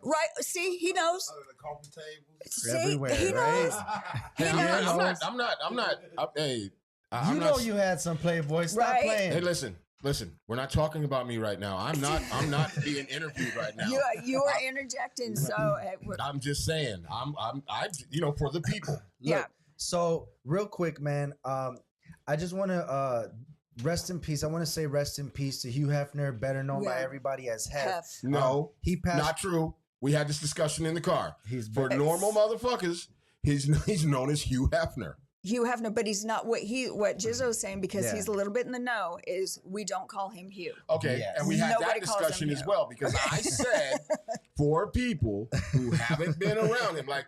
Right? See, he knows. The coffee tables. See, Everywhere, he knows. right? I'm not. Hey, You know you had some Playboy. Stop Right? playing. Hey, listen. We're not talking about me right now. I'm not being interviewed right now. You are interjecting, so I'm just saying. I'm for the people. yeah. So real quick, man, I just want to rest in peace. I want to say rest in peace to Hugh Hefner, better known by everybody as Hef. No, he passed. Not true. We had this discussion in the car. For back. normal motherfuckers, he's known as Hugh Hefner. Hugh Hefner, but he's not what Jizzo's saying because he's a little bit in the know is we don't call him Hugh. Okay, and we had Nobody that calls discussion him as Hugh. well because I said for people who haven't been around him, like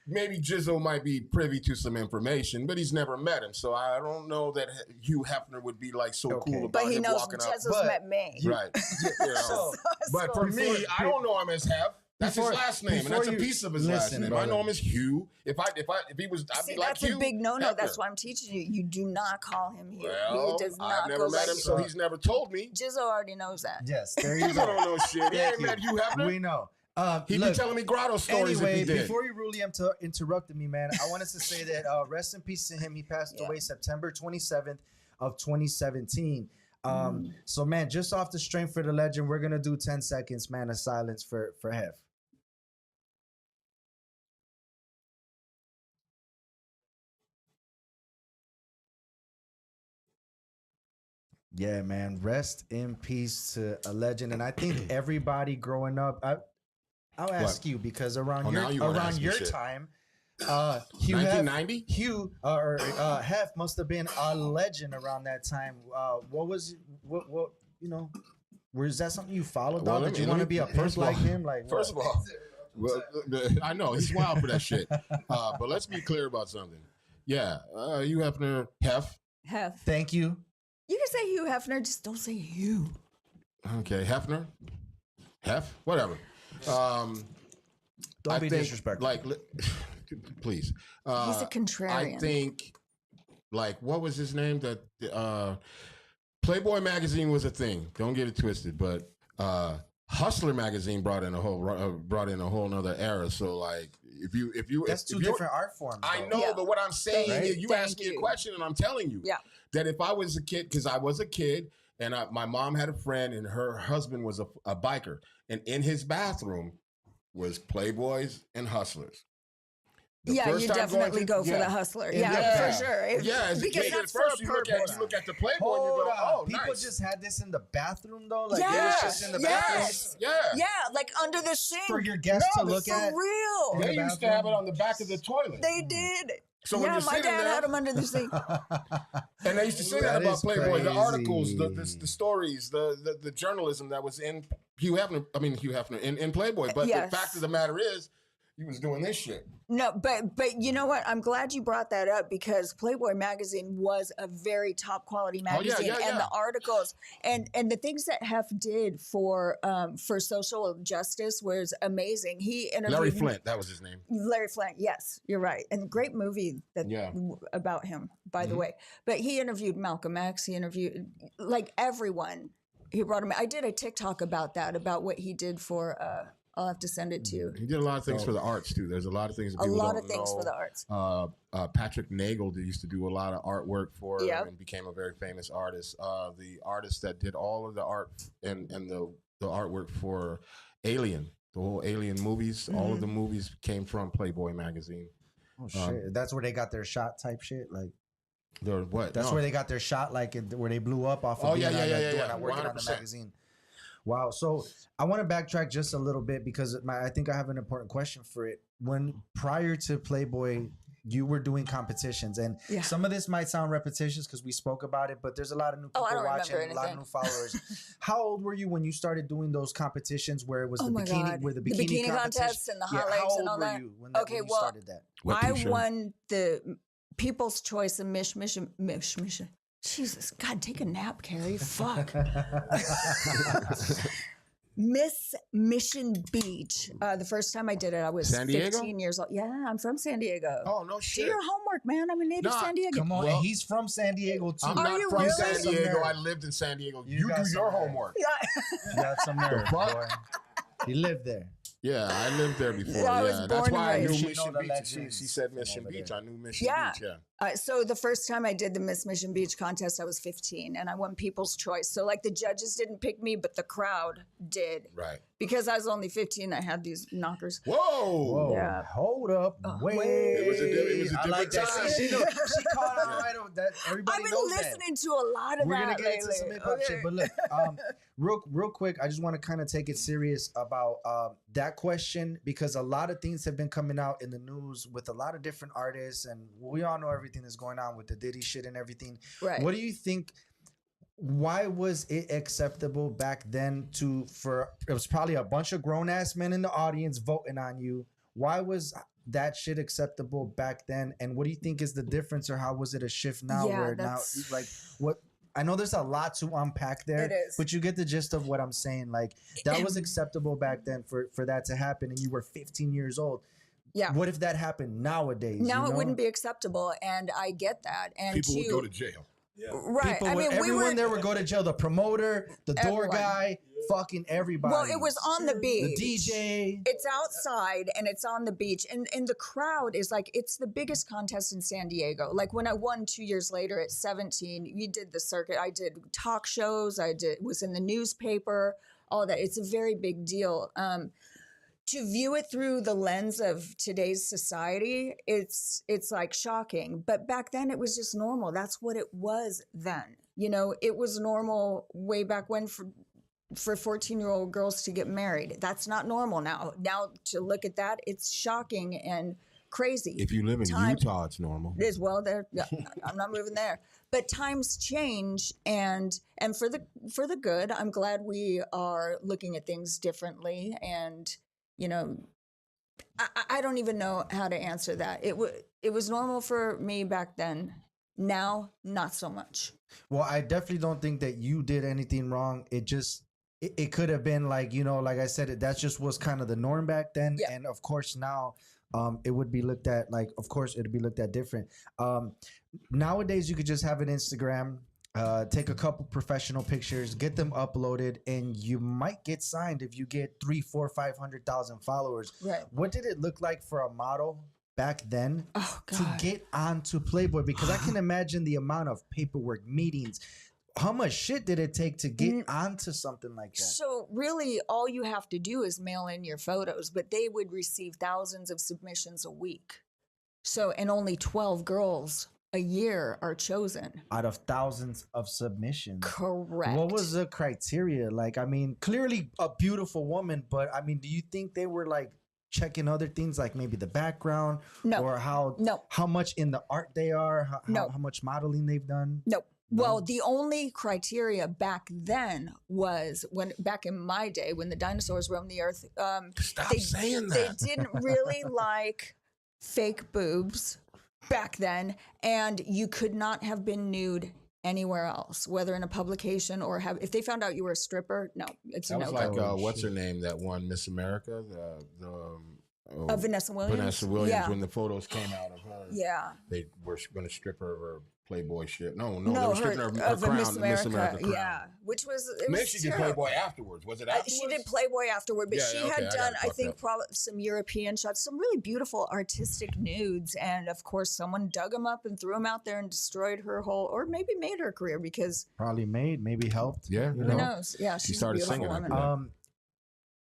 maybe Jizzo might be privy to some information, but he's never met him. So I don't know that Hugh Hefner would be like so cool about But he him knows walking up. Jizzo's met me. Right. But for me, I don't know him as Hef. That's his last name, and that's a piece of his last name. I know him as Hugh. If he was, I'd be like that's Hugh. a big no-no. Hefner. That's why I'm teaching you. You do not call him Hugh. Well, he does not I've never met him, so he's never told me. Jizzo already knows that. Yes, there you Jizzo go. don't know shit. He ain't met Hugh Hefner. We know. He'd be telling me grotto stories if he did. Before you really interrupted me, man, I wanted to say that rest in peace to him. He passed away September 27th of 2017. So, man, just off the strength for the legend, we're going to do 10 seconds, man, of silence for Hef. Yeah, man. Rest in peace to a legend. And I think everybody growing up, I'll ask you because around your time, Hugh 1990? Hugh or Hef must have been a legend around that time. What was was that something you followed? Well, Did you want to be a pimp like him? Like first of all, I know he's wild for that shit. But let's be clear about something. Yeah, Hugh Hefner, Hef. Thank you. You can say Hugh Hefner, just don't say Hugh. Okay, Hefner, Hef, whatever. Don't be disrespectful. Like, please. He's a contrarian. I think, like, what was his name? That Playboy magazine was a thing. Don't get it twisted, but Hustler magazine brought in a whole nother era. So, like, if you that's two different art forms. I know, but what I'm saying is, you asked me a question, and I'm telling you that if I was a kid, because I was a kid, and my mom had a friend, and her husband was a biker, and in his bathroom was Playboys and Hustlers. Yeah, first you time going definitely to- go for yeah. the hustler. Yeah. Yeah, for sure. Yeah, as a Because kid, that's at first for a you purpose. look at the Playboy and you Hold go, on. oh, People nice. just had this in the bathroom though. Like Yes, it was just in the yes. bathroom Yeah. Yeah, like under the sink. for your guests to look For at. real. Yeah. They used to have it on the back of the toilet. They did. So when yeah, you're my sitting dad there- had them under the sink. And they used to say That that about is Playboy, the articles, crazy. the stories, the journalism that was in Hugh Hefner in Playboy. But Yes. the fact of the matter is, he was doing this shit. No, but you know what? I'm glad you brought that up because Playboy magazine was a very top quality magazine, yeah. and the articles and the things that Hef did for social justice was amazing. He interviewed Larry Flint, that was his name. Larry Flint, yes, you're right, and great movie that Yeah. about him, by the Mhm. way. But he interviewed Malcolm X. He interviewed like everyone. He brought him. I did a TikTok about that, about what he did for. I'll have to send it to you. He did a lot of things for the arts too. There's a lot of things that A people lot don't of things know. for the arts. Patrick Nagel used to do a lot of artwork for him Yep. and became a very famous artist. The artist that did all of the art and the artwork for Alien, the whole Alien movies, all of the movies came from Playboy magazine. Oh shit! That's where they got their shot type shit. Like What? that's No. where they got their shot. Like where they blew up off. Of Oh, being yeah, on, yeah, like, yeah, doing yeah, that, working on the 100%. magazine. Wow. So I want to backtrack just a little bit because I think I have an important question for it. When prior to Playboy, you were doing competitions, and Yeah. some of this might sound repetitious because we spoke about it, but there's a lot of new people Oh, I don't watching, remember a lot of anything. new followers. How old were you when you started doing those competitions where it was Oh the my bikini, God. where the The bikini, bikini competition? contests and the hot Yeah, legs how old and all were that? you when Okay, when you well, started that? What I peep show? won the People's Choice of Mission. Jesus, God, take a nap, Kerri. Fuck. Miss Mission Beach. The first time I did it, I was San Diego? 15 years old. Yeah, I'm from San Diego. Oh no Do shit! your homework, man. I'm a native Nah, San Diego. Come on, Well, and he's from San Diego too. I'm Are not you from really? San Some Diego. nerve. I lived in San Diego. You You got do some your nerve. homework. Yeah. You got some nerve, fuck? boy. He lived there. Yeah, I lived there before. Yeah, I was That's born and why I knew raised. She know Mission the Beach. legends She said from Mission over Beach. there. I knew Mission Yeah. Beach. Yeah. So the first time I did the Miss Mission Beach contest, I was 15 and I won People's Choice. So like the judges didn't pick me, but the crowd did. Right. Because I was only 15, I had these knockers. Whoa. Whoa, Yeah. hold up, wait. It was a I like that. different See, time. she caught on right on that. Everybody I've been knows that. listening to a lot of We're that gonna get into lately. some hip hop shit, but look, real quick, I just want to kind of take it serious about that question because a lot of things have been coming out in the news with a lot of different artists, and we all know everything that's going on with the Diddy shit and everything. Right. What do you think? Why was it acceptable back then it was probably a bunch of grown ass men in the audience voting on you? Why was that shit acceptable back then? And what do you think is the difference, or how was it a shift now? Yeah, where now, that's- like, what? I know there's a lot to unpack there, It is. but you get the gist of what I'm saying. Like, that was acceptable back then for that to happen, and you were 15 years old. Yeah. What if that happened nowadays? Now you it know? wouldn't be acceptable, and I get that. And People would go to jail. right. People I mean, everyone there would go to jail. The promoter, the door Everyone. guy, fucking everybody. Well, it was on the beach. the DJ. It's outside and it's on the beach, and the crowd is like, it's the biggest contest in San Diego. Like when I won 2 years later at 17, you did the circuit. I did talk shows. Was in the newspaper. All that. It's a very big deal. To view it through the lens of today's society, it's like shocking. But back then, it was just normal. That's what it was then. You know, it was normal way back when for 14-year-old girls to get married. That's not normal now. Now to look at that, it's shocking and crazy. If you live in Time- Utah, it's normal. It is well there. Yeah, I'm not moving there. But times change, and for the good. I'm glad we are looking at things differently. And you know, I don't even know how to answer that. It was normal for me back then. Now, not so much. Well, I definitely don't think that you did anything wrong. It could have been like, you know, like I said, that just was kind of the norm back then. Yeah. And of course now it would be looked at like, of course it'd be looked at different. Nowadays you could just have an Instagram, take a couple professional pictures, get them uploaded, and you might get signed if you get 3, 4, 500,000 followers. Right. What did it look like for a model back then Oh to God. get onto Playboy? Because I can imagine the amount of paperwork, meetings. How much shit did it take to get onto something like that? So really, all you have to do is mail in your photos, but they would receive thousands of submissions a week. So, and only 12 girls a year are chosen. Out of thousands of submissions. Correct. What was the criteria? Like, I mean, clearly a beautiful woman, but I mean, do you think they were like checking other things, like maybe the background, or how much in the art they are, how much modeling they've done? No. Well, the only criteria back then was back in my day when the dinosaurs roamed the earth. Stop saying that. They didn't really like fake boobs back then, and you could not have been nude anywhere else, whether in a publication or if they found out you were a stripper. No, it's a no. That was like what's her name that won Miss America? Vanessa Williams. Vanessa Williams, when the photos came out of her, they were going to strip her of her Playboy shit. No, they were stripping her of her crown, Miss America crown. Yeah, which was maybe she did Playboy afterwards. Was it afterwards? She did Playboy afterward, but she had done, I think, probably some European shots, some really beautiful artistic nudes, and of course, someone dug them up and threw them out there and destroyed her whole, or maybe made her career because maybe helped. Yeah, who knows? Yeah, she started singing.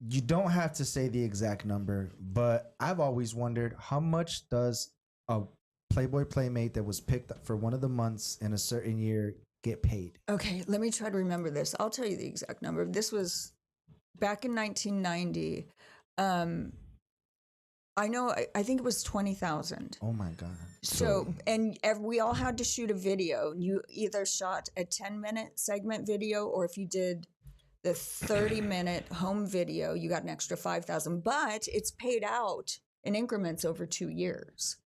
You don't have to say the exact number, but I've always wondered how much does a Playboy Playmate that was picked for one of the months in a certain year get paid? Okay, let me try to remember this. I'll tell you the exact number. This was back in 1990. I think it was 20,000. Oh my God. So, and we all had to shoot a video. You either shot a 10-minute segment video, or if you did the 30-minute home video, you got an extra 5,000, but it's paid out in increments over 2 years.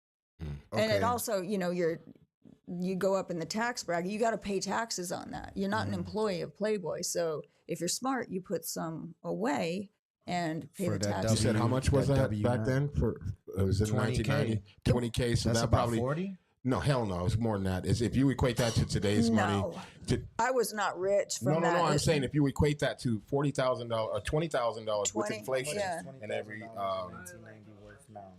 And it also, you go up in the tax bracket, you got to pay taxes on that. You're not an employee of Playboy. So if you're smart, you put some away and pay the taxes. You said how much was that back then? It was in 1990? 20K. So that's about 40? No, hell no. It's more than that. If you equate that to today's money. I was not rich from that. No. I'm saying if you equate that to $40,000 or $20,000 with inflation and every... 1990 worth now.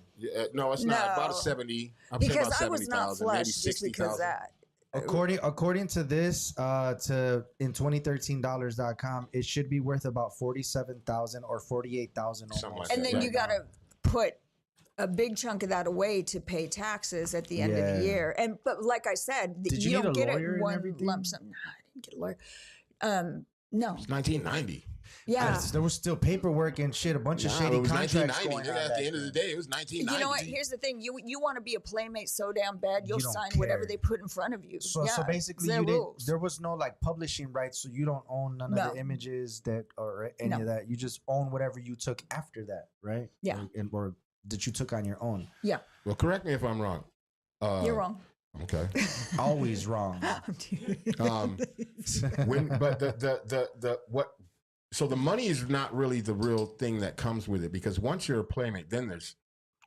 No, it's not. About a 70. I'm saying about 70,000. Was not flush just because of that. According to this, in 2013dollars.com, it should be worth about 47,000 or 48,000 almost. And then you got to put a big chunk of that away to pay taxes at the end of the year. But like I said, you don't get it one lump sum. No, I didn't get a lawyer. No. It's 1990. Yeah. There was still paperwork and shit, a bunch of shady contracts going on. At the end of the day, it was 1990. You know what? Here's the thing. You want to be a Playmate so damn bad, you'll sign whatever they put in front of you. So basically, there was no like publishing rights, so you don't own none of the images or any of that. You just own whatever you took after that, right? Yeah. Or that you took on your own. Yeah. Well, correct me if I'm wrong. You're wrong. Okay. Always wrong. So the money is not really the real thing that comes with it, because once you're a Playmate, then there's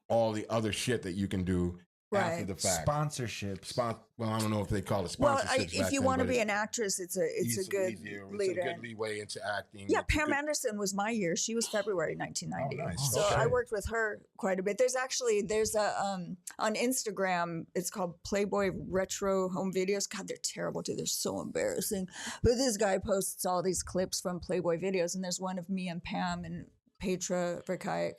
all the other shit that you can do after the fact. Sponsorships. Well, I don't know if they call it sponsorships. Well, if you want to be an actress, it's a good leader. It's a good leeway into acting. Yeah, Pam Anderson was my year. She was February 1990. Oh, nice. So I worked with her quite a bit. There's a on Instagram, it's called Playboy Retro Home Videos. God, they're terrible too. They're so embarrassing. But this guy posts all these clips from Playboy videos, and there's one of me and Pam and Petra Verkaik.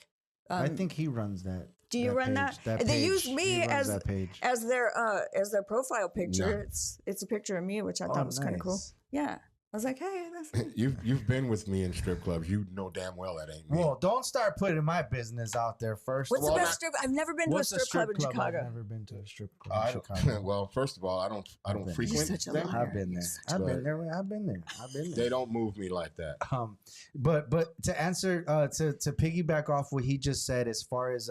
I think he runs that. Do you run that? They use me as their profile picture. Yeah. It's a picture of me, which I thought was kind of cool. Yeah. I was like, hey, that's you've been with me in strip clubs. You know damn well that ain't me. Well, don't start putting my business out there first. What's the best strip? I've never been to a strip club in Chicago. I've never been to a strip club in Chicago. Well, first of all, I don't frequent them. I've been there. I've been there. They don't move me like that. But to answer to piggyback off what he just said, as far as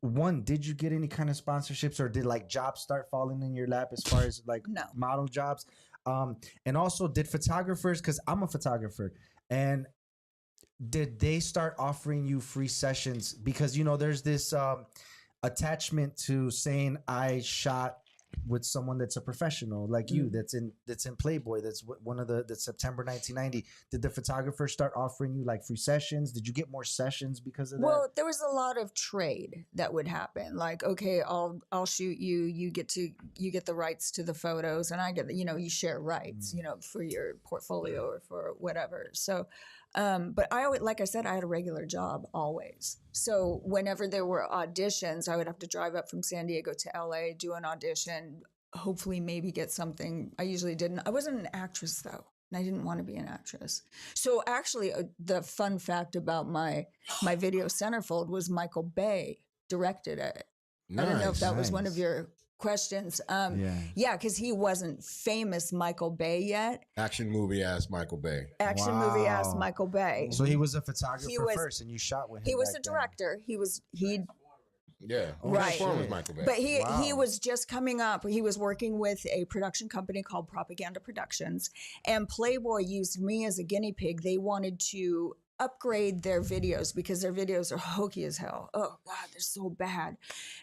one, did you get any kind of sponsorships, or did like jobs start falling in your lap as far as like model jobs? And also, did photographers, because I'm a photographer, and did they start offering you free sessions? Because, there's this attachment to saying I shot with someone that's a professional like you, that's in Playboy, that's one of the September 1990. Did the photographer start offering you like free sessions? Did you get more sessions because of that? Well, there was a lot of trade that would happen. Like, okay, I'll shoot you. You get the rights to the photos, and I get you share rights, for your portfolio or for whatever. So, But I always, like I said, I had a regular job always. So whenever there were auditions, I would have to drive up from San Diego to LA, do an audition, hopefully maybe get something. I usually didn't. I wasn't an actress though. And I didn't want to be an actress. So actually, the fun fact about my video Centerfold was Michael Bay directed it. I don't know if that was one of your questions. Yeah, because he wasn't famous Michael Bay yet. Action movie ass Michael Bay. Action movie ass Michael Bay. So he was a photographer first, and you shot with him. He was a director. Yeah, right. With Michael Bay. But he was just coming up. He was working with a production company called Propaganda Productions, and Playboy used me as a guinea pig. They wanted to upgrade their videos because their videos are hokey as hell. Oh God, they're so bad.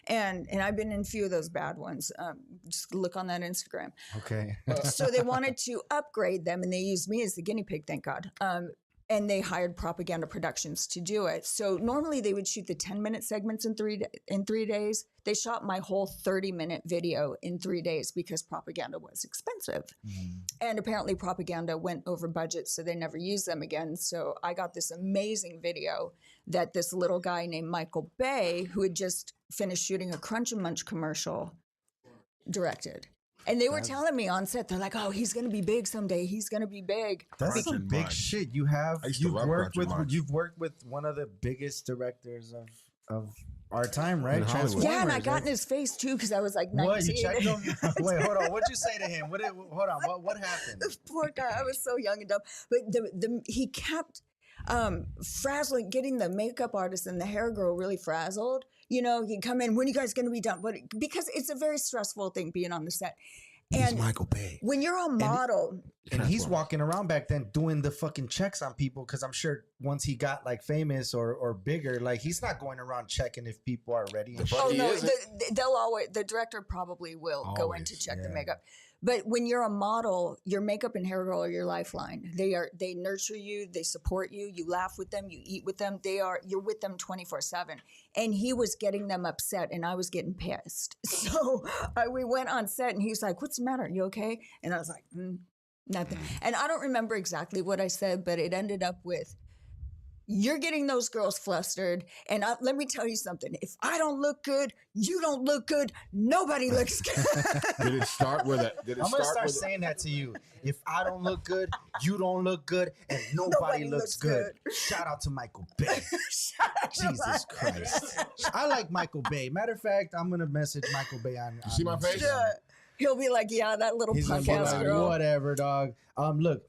And I've been in a few of those bad ones. Just look on that Instagram. Okay. So they wanted to upgrade them, and they used me as the guinea pig. Thank God. And they hired Propaganda Productions to do it. So normally they would shoot the 10-minute segments in 3 days. They shot my whole 30-minute video in 3 days because Propaganda was expensive. And apparently Propaganda went over budget, so they never used them again. So I got this amazing video that this little guy named Michael Bay, who had just finished shooting a Crunch and Munch commercial, directed. And they were telling me on set, they're like, "Oh, he's gonna be big someday. He's gonna be big." That's some big shit. You've worked with one of the biggest directors of our time, right? Yeah, and I got in his face too because I was like 19. What, you checked him? Wait, hold on. What'd you say to him? Hold on. What happened? This poor guy. I was so young and dumb. But he kept frazzling, getting the makeup artist and the hair girl really frazzled. You know, he'd come in, when are you guys going to be done? But because it's a very stressful thing being on the set. And he's Michael Bay. When you're a model. And he's walking around back then doing the fucking checks on people because I'm sure once he got like famous or bigger, like he's not going around checking if people are ready. Oh, no, they'll always, the director probably will go in to check the makeup. But when you're a model, your makeup and hair girl are your lifeline. They nurture you, they support you, you laugh with them, you eat with them. You're with them 24/7. And he was getting them upset and I was getting pissed. So we went on set and he was like, "What's the matter? You okay?" And I was like, nothing. And I don't remember exactly what I said, but it ended up with, "You're getting those girls flustered. And let me tell you something. If I don't look good, you don't look good. Nobody looks good." Did it start with it? I'm going to start saying that to you. If I don't look good, you don't look good, and nobody looks good. Shout out to Michael Bay. Jesus Christ. I like Michael Bay. Matter of fact, I'm going to message Michael Bay on You see my face? Yeah. He'll be like, "Yeah, that little punk ass girl." Whatever, dog. Look.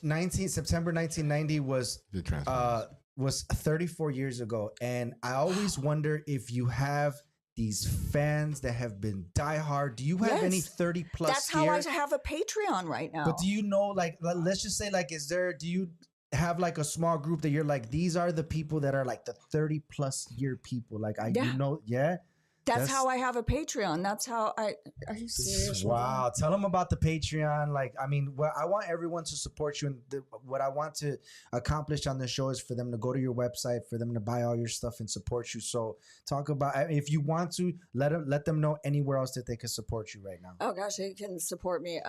September 1990 was 34 years ago, and I always wonder if you have these fans that have been diehard. Do you have any 30 plus? That's how I have a Patreon right now. But do you know, like, let's just say, like, do you have like a small group that you're like, these are the people that are like the 30 plus year people? Like, That's how I have a Patreon. That's how are you serious? Wow. Tell them about the Patreon. Like, I mean, I want everyone to support you. And what I want to accomplish on the show is for them to go to your website, for them to buy all your stuff and support you. So talk about, if you want to, let them know anywhere else that they can support you right now. Oh, gosh, they can support me.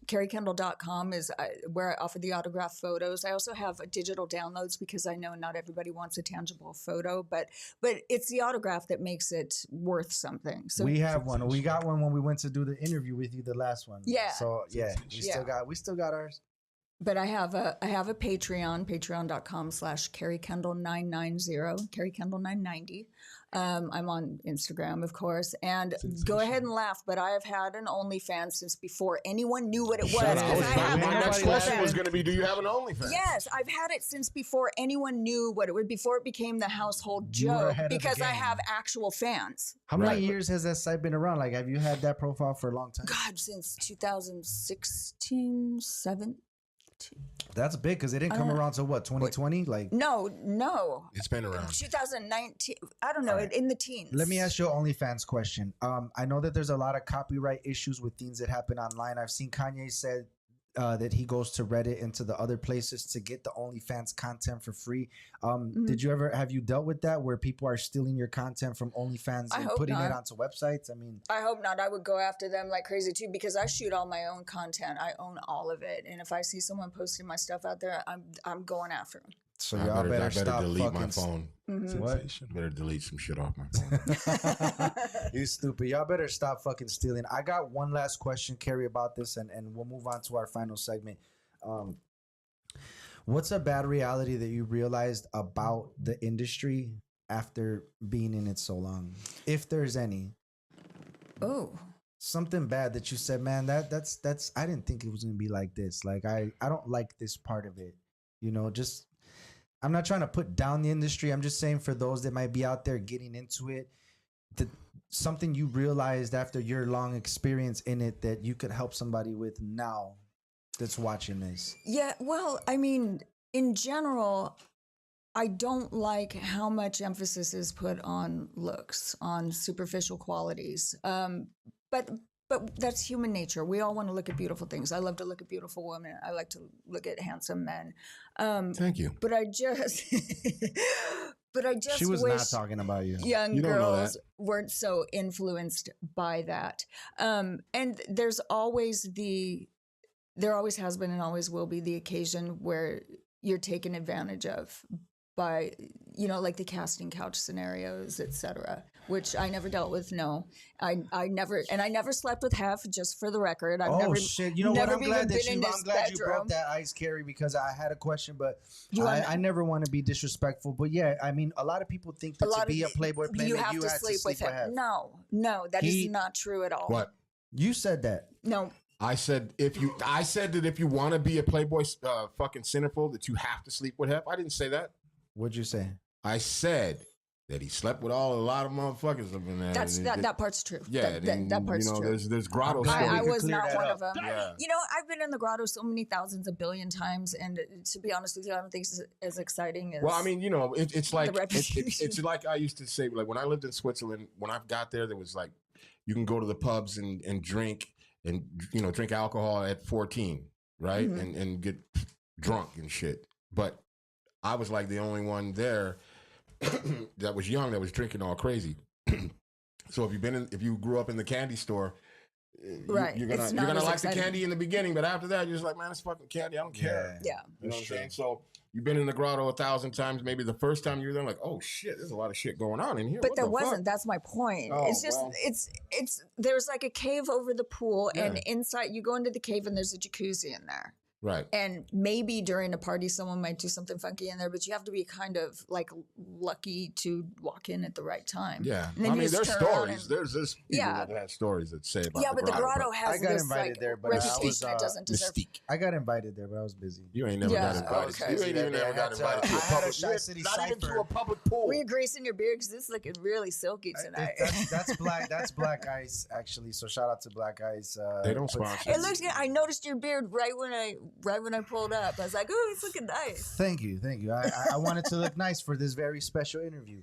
KerriKendall.com is where I offer the autographed photos. I also have digital downloads because I know not everybody wants a tangible photo, but it's the autograph that makes it worth something. So we have one. We got one when we went to do the interview with you, the last one. Yeah. So yeah, we still got ours. But I have a Patreon, patreon.com/KerriKendall990, KerriKendall990. I'm on Instagram, of course. And go ahead and laugh, but I have had an OnlyFans since before anyone knew what it was. My next question was going to be, do you have an OnlyFans? Yes, I've had it since before anyone knew what it was, before it became the household joke, because I have actual fans. How many years has that site been around? Like, have you had that profile for a long time? God, since 2016, 17. That's big because it didn't come around till what, 2020? Like no, it's been around 2019. I don't know, in the teens. Let me ask you an OnlyFans question. I know that there's a lot of copyright issues with things that happen online. I've seen Kanye said that he goes to Reddit and to the other places to get the OnlyFans content for free. Have you dealt with that where people are stealing your content from OnlyFans and putting it onto websites? I mean, I hope not. I would go after them like crazy too, because I shoot all my own content. I own all of it. And if I see someone posting my stuff out there, I'm going after them. So y'all better stop delete my phone. What? Better delete some shit off my phone. You stupid. Y'all better stop fucking stealing. I got one last question, Kerri, about this, and we'll move on to our final segment. What's a bad reality that you realized about the industry after being in it so long? If there's any. Oh. Something bad that you said, man, that's I didn't think it was gonna be like this. Like I don't like this part of it. You know, just I'm not trying to put down the industry. I'm just saying for those that might be out there getting into it, something you realized after your long experience in it that you could help somebody with now that's watching this. Yeah, well, I mean, in general, I don't like how much emphasis is put on looks, on superficial qualities. But that's human nature. We all want to look at beautiful things. I love to look at beautiful women. I like to look at handsome men. Thank you. But I just, She was wish not talking about you. young girls weren't so influenced by that. And there always has been and always will be the occasion where you're taken advantage of by, like the casting couch scenarios, etc., which I never dealt with. No, I never slept with Hef, just for the record. Shit! You know what? I'm glad you broke that ice, Kerri, because I had a question, but I never want to be disrespectful. But yeah, I mean, a lot of people think that to be a Playboy playmate, you have to sleep with Hef. No, that is not true at all. What? You said that. No. I said that if you want to be a Playboy fucking centerfold, that you have to sleep with Hef. I didn't say that. What'd you say? I said that he slept with a lot of motherfuckers up in there. That part's true. Yeah, that part's true. There's grotto stories. I was not one of them. Yeah. I've been in the grotto so many thousands, a billion times, and to be honest with you, I don't think it's as exciting as. Well, I mean, it's like it's like I used to say, like when I lived in Switzerland, when I got there was like you can go to the pubs and drink and drink alcohol at 14, right, and get drunk and shit, but I was like the only one there that was young, that was drinking all crazy. So if you grew up in the candy store, right, you're gonna like the candy in the beginning, but after that, you're just like, man, it's fucking candy. I don't care. Yeah. You know what I'm saying? So you've been in the grotto 1,000 times. Maybe the first time you were there, like, oh shit, there's a lot of shit going on in here. But there wasn't. That's my point. Oh, it's just it's there's like a cave over the pool, and inside you go into the cave, and there's a jacuzzi in there. Right. And maybe during a party, someone might do something funky in there, but you have to be kind of like lucky to walk in at the right time. Yeah. I mean, there's stories. There's people that have stories that say about but the grotto has this invited there, but reputation it doesn't deserve. Mystique. I got invited there, but I was busy. You ain't never got invited. Okay. You ain't even never got invited to a public not even to a public pool. Were you greasing your beard? Because it's looking really silky tonight. That's Black Ice, actually. So shout out to Black Ice. They don't sponsor. It looks good. I noticed your beard right when I pulled up. I was like, "Ooh, it's looking nice." Thank you. I wanted to look nice for this very special interview.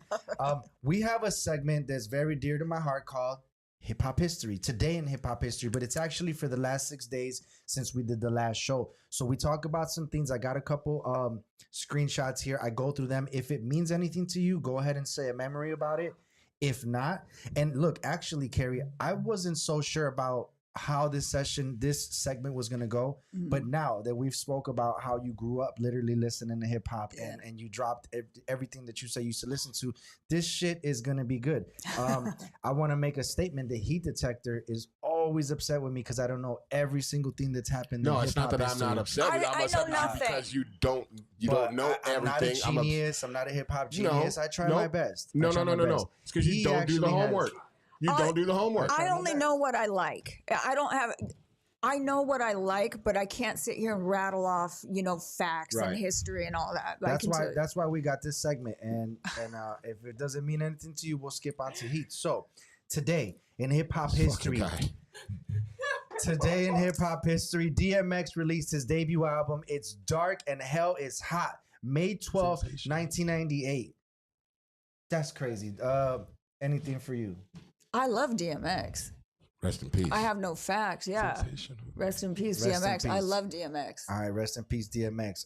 We have a segment that's very dear to my heart called Hip Hop History. Today in Hip Hop History, but it's actually for the last 6 days since we did the last show. So we talk about some things. I got a couple screenshots here. I go through them. If it means anything to you, go ahead and say a memory about it. If not, and look, actually, Kerri, I wasn't so sure about how this segment was going to go. But now that we've spoke about how you grew up literally listening to hip hop and you dropped everything that you say you used to listen to, this shit is going to be good. I want to make a statement. The Heat Detector is always upset with me because I don't know every single thing that's happened. No, it's not that I'm not upset with you. I know nothing. Because you don't know everything. I'm not a genius. I'm not a hip hop genius. I try my best. No. It's because you don't do the homework. You don't do the homework. I only know what I like. I know what I like, but I can't sit here and rattle off, facts and history and all that. That's why we got this segment. And if it doesn't mean anything to you, we'll skip on to Heat. So today in hip hop history, DMX released his debut album. It's Dark and Hell is Hot, May 12th, 1998. That's crazy. Anything for you? I love DMX. Rest in peace. I have no facts. Yeah. Rest in peace, Rest in DMX. I peace. love DMX. All right, rest in peace, DMX.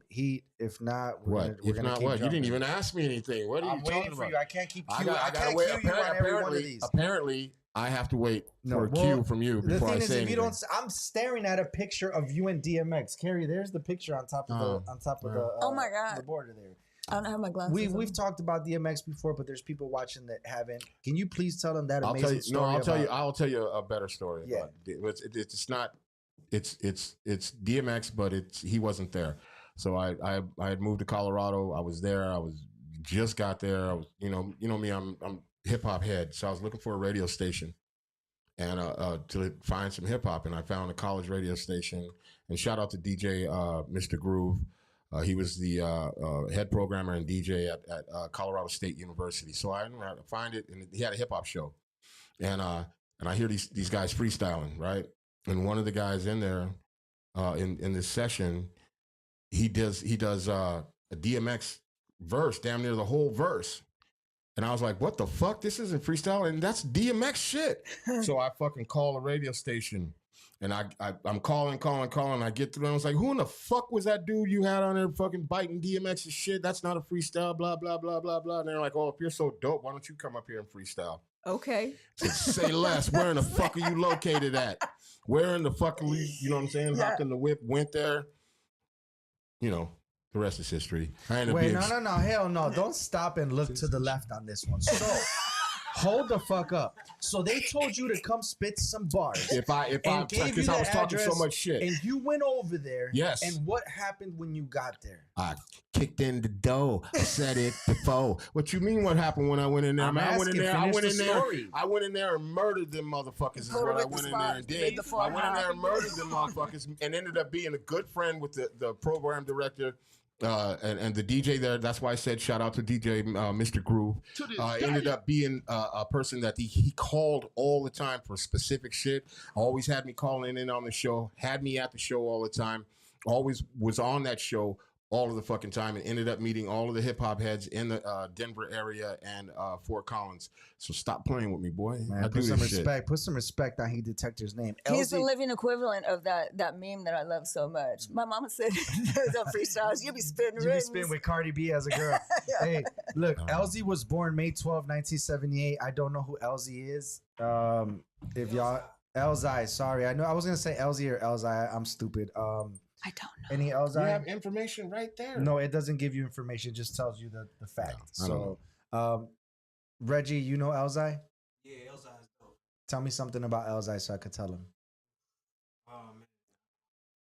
Heat. If not, What? we're If gonna not, keep what? You didn't jumping. even ask me anything. What are I'm you waiting talking for about? you. I can't keep I cue. gotta I can't wait. cue you on every one of these. Apparently, I have to wait No, for a well, cue from you The before thing I is, say if you anything. don't, I'm staring at a picture of you and DMX. Kerri, there's the picture on top of the Oh my God. the border there. I don't have my glasses. We've talked about DMX before, but there's people watching that haven't. Can you please tell them that I'll amazing tell you. story? No, about, I'll tell you a better story. Yeah. About it. It's not. It's DMX, but he wasn't there. So I had moved to Colorado. I was there. I was just got there. I was you know me. I'm hip hop head. So I was looking for a radio station, and to find some hip hop, and I found a college radio station. And shout out to DJ Mr. Groove. He was the head programmer and DJ at Colorado State University. So I knew how to find it, and he had a hip hop show, and I hear these guys freestyling, right? And one of the guys in there, in this session, he does a DMX verse, damn near the whole verse, and I was like, what the fuck? This isn't freestyle, and that's DMX shit. So I fucking call a radio station. And I'm calling. I get through. And I was like, who in the fuck was that dude you had on there fucking biting DMX's shit? That's not a freestyle, blah, blah, blah, blah, blah. And they're like, oh, if you're so dope, why don't you come up here and freestyle? Okay. So say less. Where in the fuck are you located at? Where in the fuck are you know what I'm saying? Yeah. Hopped in the whip, went there. You know, the rest is history. I ended up Wait, being no, hell no! Don't stop and look to the left on this one. So, hold the fuck up. So they told you to come spit some bars. If I because I was talking so much shit. And you went over there. Yes. And what happened when you got there? I kicked in the door. I said it before. What you mean? What happened when I went in there? I'm I went in asking, there. I finish went the in there. story. I went in there and murdered them motherfuckers. Is Put what them I at the went in spot. there and Made did. the I went in there and fun murdered them motherfuckers and ended up being a good friend with the program director. And the DJ there, that's why I said shout out to DJ Mr. Groove. Ended up being a person that he called all the time for specific shit. Always had me calling in on the show, had me at the show all the time, always was on that show all of the fucking time, and ended up meeting all of the hip hop heads in the Denver area and Fort Collins. So stop playing with me, boy. Man, I do put some this shit. respect. Put some respect on Heat Detector's name. He's the LZ living equivalent of that meme that I love so much. My mama said, "The freestyles, you be spitting You be rings." spitting with Cardi B as a girl. Yeah. Hey, look, LZ was born May 12, 1978. I don't know who LZ is. If y'all Elzai, sorry. I know I was gonna say LZ or Elzai. I'm stupid. I don't know. Any Elzai? You have information right there. No, it doesn't give you information. It just tells you the fact. I don't So, Reggie, you know Elzai? Yeah, Elzai is dope. Tell me something about Elzai so I could tell him. Man,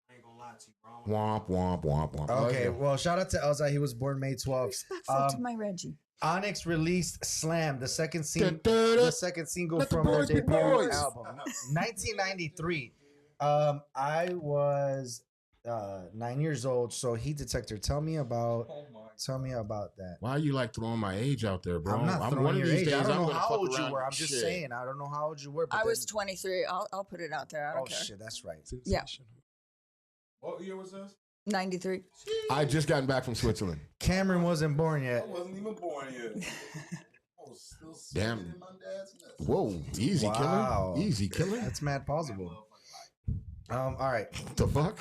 I ain't gonna lie to you, bro. Womp womp womp womp. Okay, well, shout out to Elzai. He was born May 12th. Respectful to my Reggie. Onyx released Slam, the second single Let the from boys their be debut boys. album, 1993. I was 9 years old. So Heat Detector, tell me about that. Why are you like throwing my age out there, bro? I'm not throwing one of your these age. days, I don't I'm know gonna how fuck old you around were. I'm with just shit. saying. I don't know how old you were. But I was then- 23. I'll put it out there. I don't care. shit, that's right. Yeah. What year was this? 93. I just gotten back from Switzerland. Cameron wasn't born I yet. wasn't even born yet. I was still Damn. sitting in my dad's nest. Whoa, easy Wow. killer, easy killer. That's mad plausible. All right. The fuck?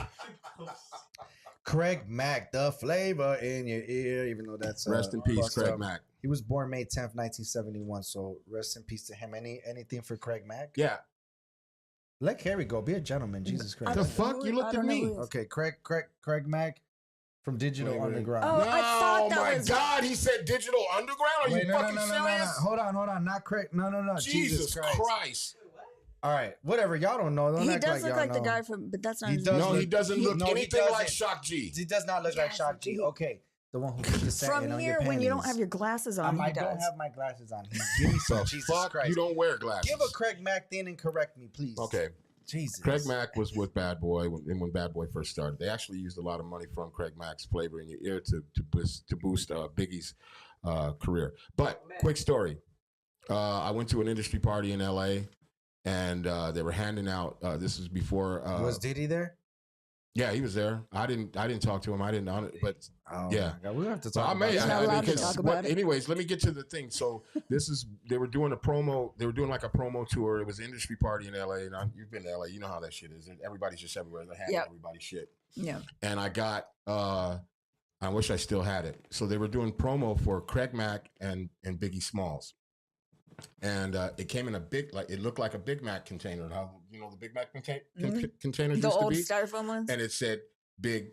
Craig Mack, the flavor in your ear, even though that's Rest in peace, bust Craig up. Mack. He was born May 10th, 1971. So rest in peace to him. Anything for Craig Mack? Yeah. Let Kerri go. Be a gentleman. Jesus I Christ. The don't know fuck? who- You looked I at don't know me. who it is. Okay, Craig Mack from Digital Wait. Underground. Oh, I thought that my was- God, he said Digital Underground? Are Wait, you fucking serious? Hold on. Not Craig. No. Jesus Christ. All right, whatever. Y'all don't know. Don't He act does like look y'all like the know. guy from, but that's not He his does name. No, he look- doesn't look no, he anything like doesn't. Shock G. He does not look like Yes, Shock G. he- Okay, the one who put the satin From on here, your when you don't panties. have your glasses on, I he don't does. have my glasses on. Give me some. The Jesus fuck? Christ. You don't wear glasses. Give a Craig Mack thing and correct me, please. Okay. Jesus. Craig Mack was with Bad Boy when Bad Boy first started. They actually used a lot of money from Craig Mack's Flavor in Your Ear to boost Biggie's career. But quick story. I went to an industry party in LA and they were handing out, this was before. Was Diddy there? Yeah, he was there. I didn't talk to him. I didn't, but yeah, we have to so talk. I may. You're not allowed to talk about it. Anyways, let me get to the thing. So they were doing a promo. They were doing like a promo tour. It was an industry party in LA. And you've been to LA. You know how that shit is. Everybody's just everywhere. They're having everybody's shit. Yeah. And I got. I wish I still had it. So they were doing promo for Craig Mack and Biggie Smalls. And it came in a big, like it looked like a Big Mac container. How the Big Mac containers The used to old be, styrofoam ones. and it said Big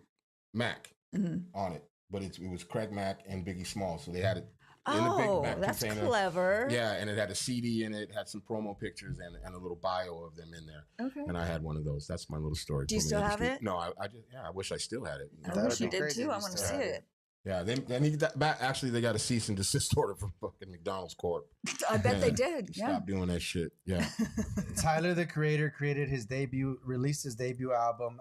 Mac on it, but it was Craig Mack and Biggie Smalls. So they had it in the Big Mac that's container. clever. Yeah, and it had a CD in it, had some promo pictures and a little bio of them in there. Okay. And I had one of those. That's my little story. Do you still have it? No, I just I wish I still had it. I wish you did too. I want to see it. Yeah, they need that back. Actually, they got a cease and desist order from fucking McDonald's Corp. I bet they did. Yeah. Stop doing that shit. Yeah. Tyler, the Creator, released his debut album,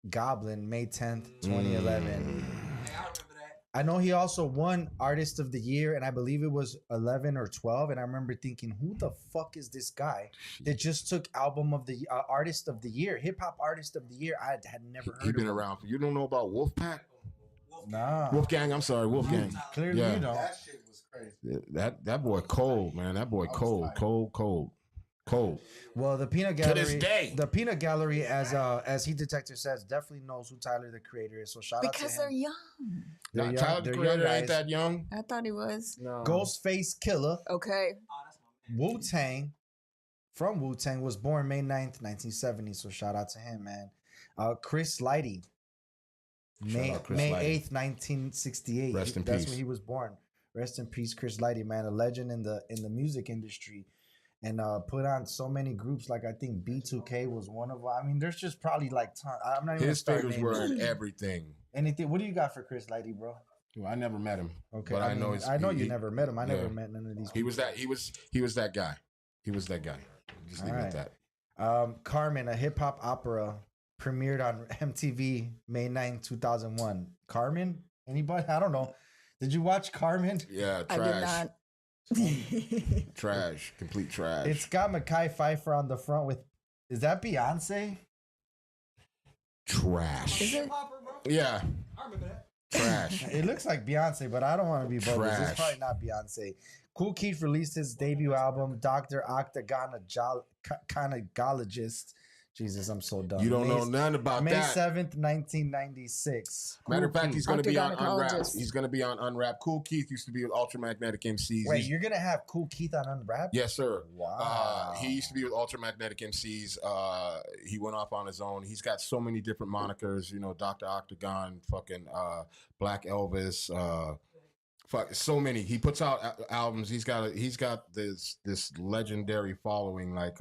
Goblin, May 10th, 2011. Hey, I remember that. I know he also won Artist of the Year, and I believe it was 11 or 12. And I remember thinking, who the fuck is this guy that just took Album of the Artist of the Year, Hip Hop Artist of the Year? I had never heard He's been of him. around. You don't know about Wolfpack? Nah. Wolfgang, I'm sorry, Wolfgang. Clearly, Yeah. you know. That shit was crazy. That boy cold, man. That boy cold. Well, the Peanut Gallery, this day. the Peanut Gallery, as Heat Detector says, definitely knows who Tyler the Creator is. So shout out to him. Because they're young. They're young. Tyler the They're young Creator guys. ain't that young. I thought he was. No. Ghostface Killer, Okay. Oh, that's my man. Wu-Tang, from Wu-Tang, was born May 9th, 1970. So shout out to him, man. Chris Lighty, May out Chris May Lighty. 8th, 1968. Rest in That's peace. when he was born. Rest in peace, Chris Lighty, man, a legend in the music industry, and put on so many groups. Like I think B2K was one of them. I mean, there's just probably like I'm not even His gonna start fingers naming were in everything. anything. What do you got for Chris Lighty, bro? Well, I never met him. Okay, But I know mean, it's- I know he- you never met him. I never yeah. met none of these. He was that guy. He was that guy. Just leave it Alright. at that. Carmen, a hip hop opera, premiered on MTV May 9, 2001. Carmen? Anybody? I don't know. Did you watch Carmen? Yeah, I did trash. not. Trash. Complete trash. It's got Mekhi Phifer on the front with. Is that Beyonce? trash. Is it? Popper, bro. Yeah, I remember that. trash. It looks like Beyonce, but I don't want to be bogus. Trash. It's probably not Beyonce. Kool Keith released his debut album, Dr. Octagonologist. Jesus, I'm so dumb. You don't know nothing about May that. 7th, 1996. Matter of fact, he's going to be on Unwrapped. Octagonologist. He's going to be on Unwrapped. Kool Keith used to be with Ultramagnetic MCs. Wait, you're going to have Kool Keith on Unwrapped? Yes, sir. Wow. He used to be with Ultramagnetic MCs. He went off on his own. He's got so many different monikers. You know, Dr. Octagon, fucking Black Elvis. Fuck, so many. He puts out albums. He's got this legendary following. Like,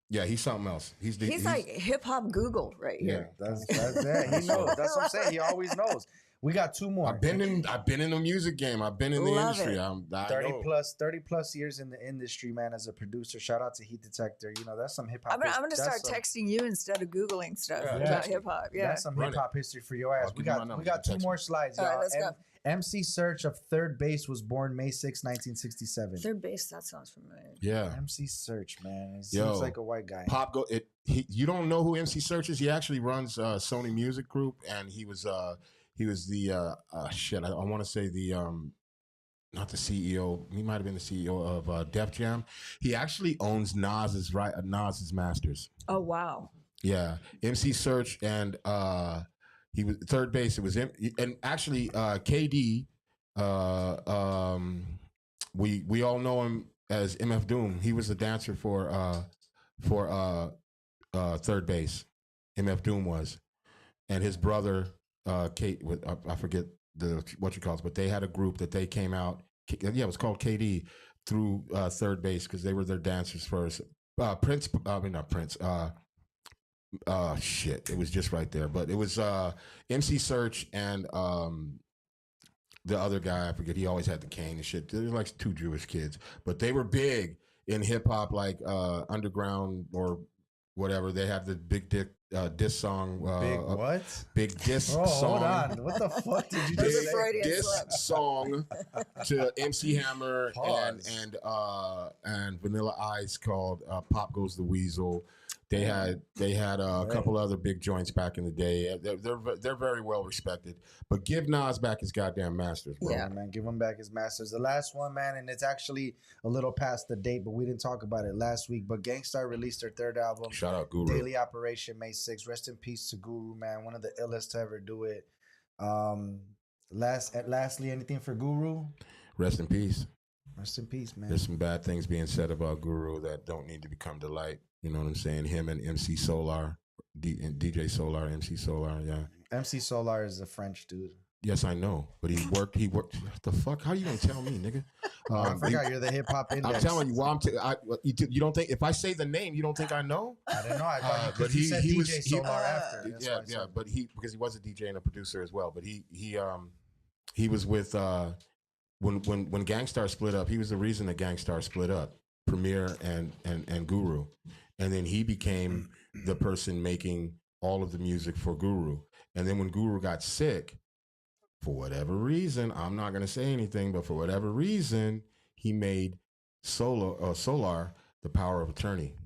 yeah, he's something else. He's like hip hop Google right yeah. here. That's it. He knows. That's what I'm saying. He always knows. We got two more. I've been in the music game. I've been in the Love industry. it. I 30 know. plus years in the industry, man, as a producer. Shout out to Heat Detector. You know, that's some hip hop. I'm gonna start texting you instead of Googling stuff Yeah, about text me. hip hop. Yeah. That's some Run hip hop history for your ass. I'll We give you my got number. we got two Text me. more slides, All right, y'all. let's go. MC Search of Third Base was born May 6, 1967. Third base. That sounds familiar. Yeah. MC Search, man. He seems Yo, like a white guy. Pop go it. You don't know who MC Search is? He actually runs Sony Music Group, and he was the shit. I want to say the not the CEO. He might have been the CEO of Def Jam. He actually owns Nas's masters. Oh wow. Yeah, MC Search, and he was Third Base. It was him, and actually KD. We all know him as MF Doom. He was a dancer for Third Base. MF Doom was, and his brother Kate. I forget what you call it, but they had a group that they came out. Yeah, it was called KD through Third Base because they were their dancers first. Prince. I mean not Prince. Shit, it was just right there. But it was MC Search and the other guy, I forget, he always had the cane and shit. They were like two Jewish kids. But they were big in hip hop, like underground or whatever. They had the big dick diss song. Big what? Big diss Oh, song. hold on. What the fuck did you That's just a say? Freudian Diss slip. song to MC Hammer Pause. and Vanilla Ice called "Pop Goes the Weasel." They had a couple other big joints back in the day. They're very well respected. But give Nas back his goddamn masters, bro. Yeah, man, give him back his masters. The last one, man, and it's actually a little past the date, but we didn't talk about it last week. But Gangstar released their third album. Shout out Guru. Daily Operation, May 6th. Rest in peace to Guru, man. One of the illest to ever do it. Lastly, anything for Guru? Rest in peace. Rest in peace, man. There's some bad things being said about Guru that don't need to become to light. You know what I'm saying? Him and MC Solar, DJ Solar, MC Solar, yeah. MC Solar is a French dude. Yes, I know, but he worked. What the fuck? How you gonna tell me, nigga? I forgot you're the hip hop index. I'm telling you. Well, you don't think if I say the name, you don't think I know? I don't know. I thought you said DJ Solar after. Yeah. But because he was a DJ and a producer as well. But he was with when Gangstar split up. He was the reason that Gangstar split up. Premier and Guru, and then he became the person making all of the music for Guru. And then when Guru got sick, for whatever reason, I'm not going to say anything, but for whatever reason, he made Solar the power of attorney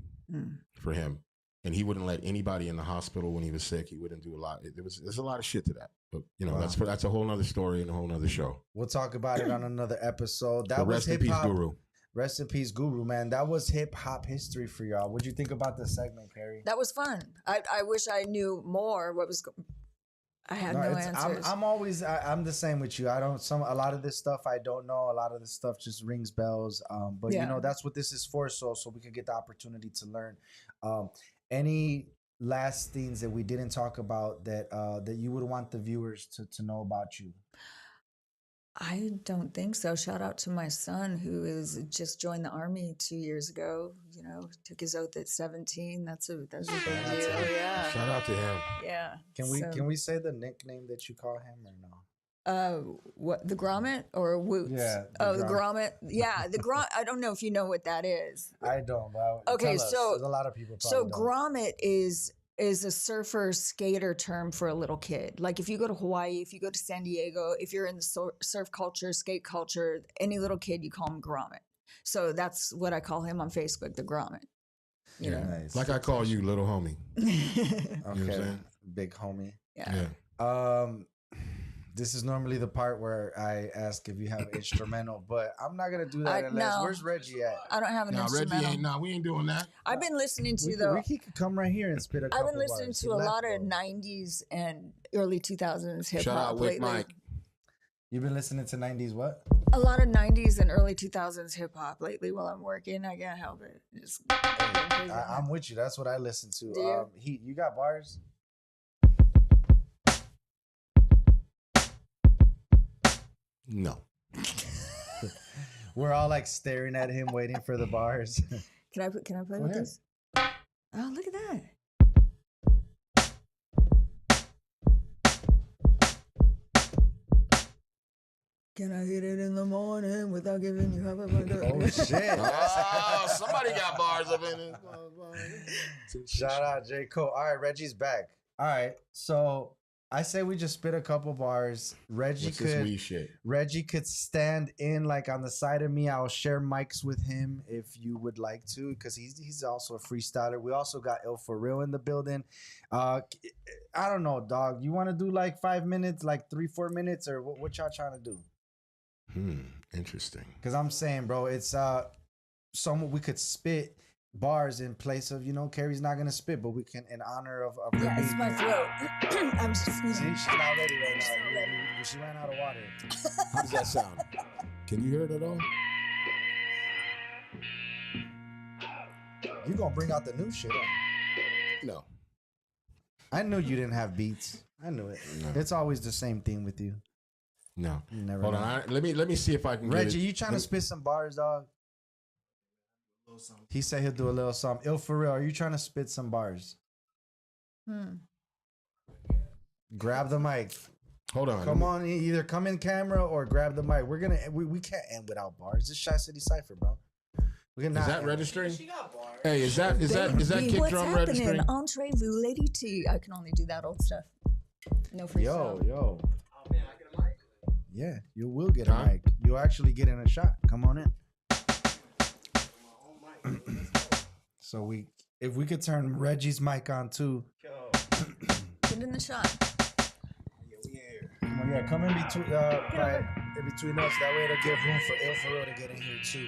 for him. And he wouldn't let anybody in the hospital when he was sick. He wouldn't do a lot. There's a lot of shit to that. But, you know, that's a whole nother story and a whole nother show. We'll talk about it on another episode. That but was rest in peace, Guru. Rest in peace, Guru, man. That was hip hop history for y'all. What'd you think about the segment, Kerri? That was fun. I wish I knew more. I had no answers. I'm the same with you. A lot of this stuff I don't know. A lot of this stuff just rings bells. But you know, that's what this is for. So we can get the opportunity to learn. Any last things that we didn't talk about that you would want the viewers to know about you? I don't think so. Shout out to my son who is just joined the Army 2 years ago. You know, took his oath at 17. That's a big deal. Yeah. Shout out to him. Yeah. Can we say the nickname that you call him or no? What, the grommet or Woots? Yeah. The grommet. Yeah, the grommet. I don't know if you know what that is. I don't. But okay, so there's a lot of people. So grommet is a surfer skater term for a little kid. Like if you go to Hawaii, if you go to San Diego, if you're in the surf culture, skate culture, any little kid, you call him grommet. So that's what I call him on Facebook, the grommet. You know? Nice. Like I call you, little homie. Okay, You know what I'm saying? big homie. Yeah. This is normally the part where I ask if you have an instrumental, but I'm not gonna do that unless. No. Where's Reggie at? I don't have an instrumental. We ain't doing that. I've been listening to Ricky could come right here and spit a couple I've been listening bars. to a lot of 90s and early 2000s hip Shout hop out Wick lately. Mike. You've been listening to 90s what? A lot of 90s and early 2000s hip hop lately while I'm working. I can't help it. Just I'm with you. That's what I listen to. Do you? Heat, you got bars? No. We're all like staring at him, waiting for the bars. Can I play Go with ahead. this? Oh, look at that. Can I hit it in the morning without giving you half of my Oh shit! Oh, somebody got bars up in it. Shout out J. Cole. All right, Reggie's back. All right, so I say we just spit a couple bars. What's this wee shit? Reggie could stand in like on the side of me. I'll share mics with him if you would like to, because he's also a freestyler. We also got Il For Real in the building. I don't know, dog. You want to do like 5 minutes, like 3-4 minutes, or what y'all trying to do? Interesting. Because I'm saying, bro, it's someone we could spit bars in place of, Kerri's not gonna spit, but we can in honor of Yeah, it's my throat. I'm just See, sneezing. she's not ready right now. She ran out of water. How does that sound? Can you hear it at all? You gonna bring out the new shit? Huh? No. I knew you didn't have beats. I knew it. No. It's always the same thing with you. No. You never Hold know. on. Let me see if I can Reggie, get it. you trying to spit some bars, dog? He said he'll do a little something. Il For Real, are you trying to spit some bars? Grab the mic. Hold on. Come on, either come in camera or grab the mic. We can't end without bars. This Shy City Cypher, bro. We Is cannot that end. registering? Hey, is that kick What's drum happening? registering? Entrez-vous, Lady T. I can only do that old stuff. No freestyle. Yo. Oh man, I get a mic. Yeah, you will get a Huh? mic. You'll actually get in a shot. Come on in. So If we could turn Reggie's mic on too. Get in the shot. Come on, yeah, come in between, in between us. That way it'll give room for Ill For Real to get in here too.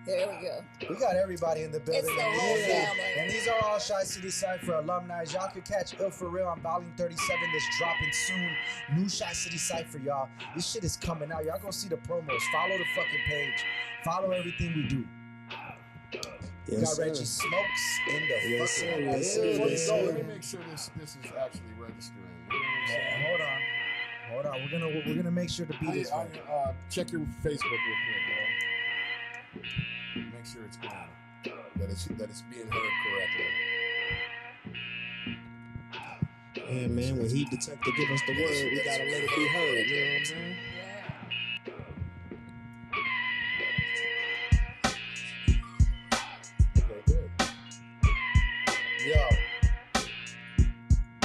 There we go. We got everybody in the building. It's the whole family. And these are all Shy City Cypher alumni. Y'all can catch Ill For Real on Volume 37 that's dropping soon. New Shy City Cypher, y'all. This shit is coming out. Y'all gonna see the promos. Follow the fucking page. Follow everything we do. We got Reggie Smokes in the fucking Before you go, let me make sure this is actually registering. You know what I'm saying? Hold on. We're gonna make sure to beat this one. Check your Facebook real quick, bro. Make sure it's going. That it's being heard correctly. Yeah, man, when Heat Detector give us the word, we gotta let it be heard, you know what I'm saying? Okay, good. Yo,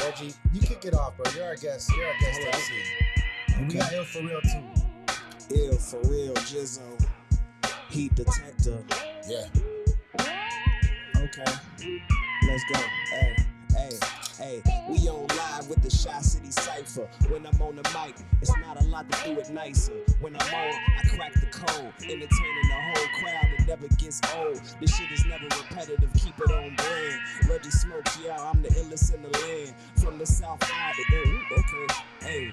Reggie, you kick it off, bro. You're our guest. MC. And we got Ill For Real too. Ill For Real, Jizzo, Heat Detector. Yeah. Okay, let's go. Hey, we on live with the Shy City Cypher. When I'm on the mic, it's not a lot to do it nicer. When I'm on, I crack the code, entertaining the whole crowd. It never gets old. This shit is never repetitive. Keep it on brand. Reggie Smokes, yeah, I'm the illest in the land. From the south side, okay. Hey,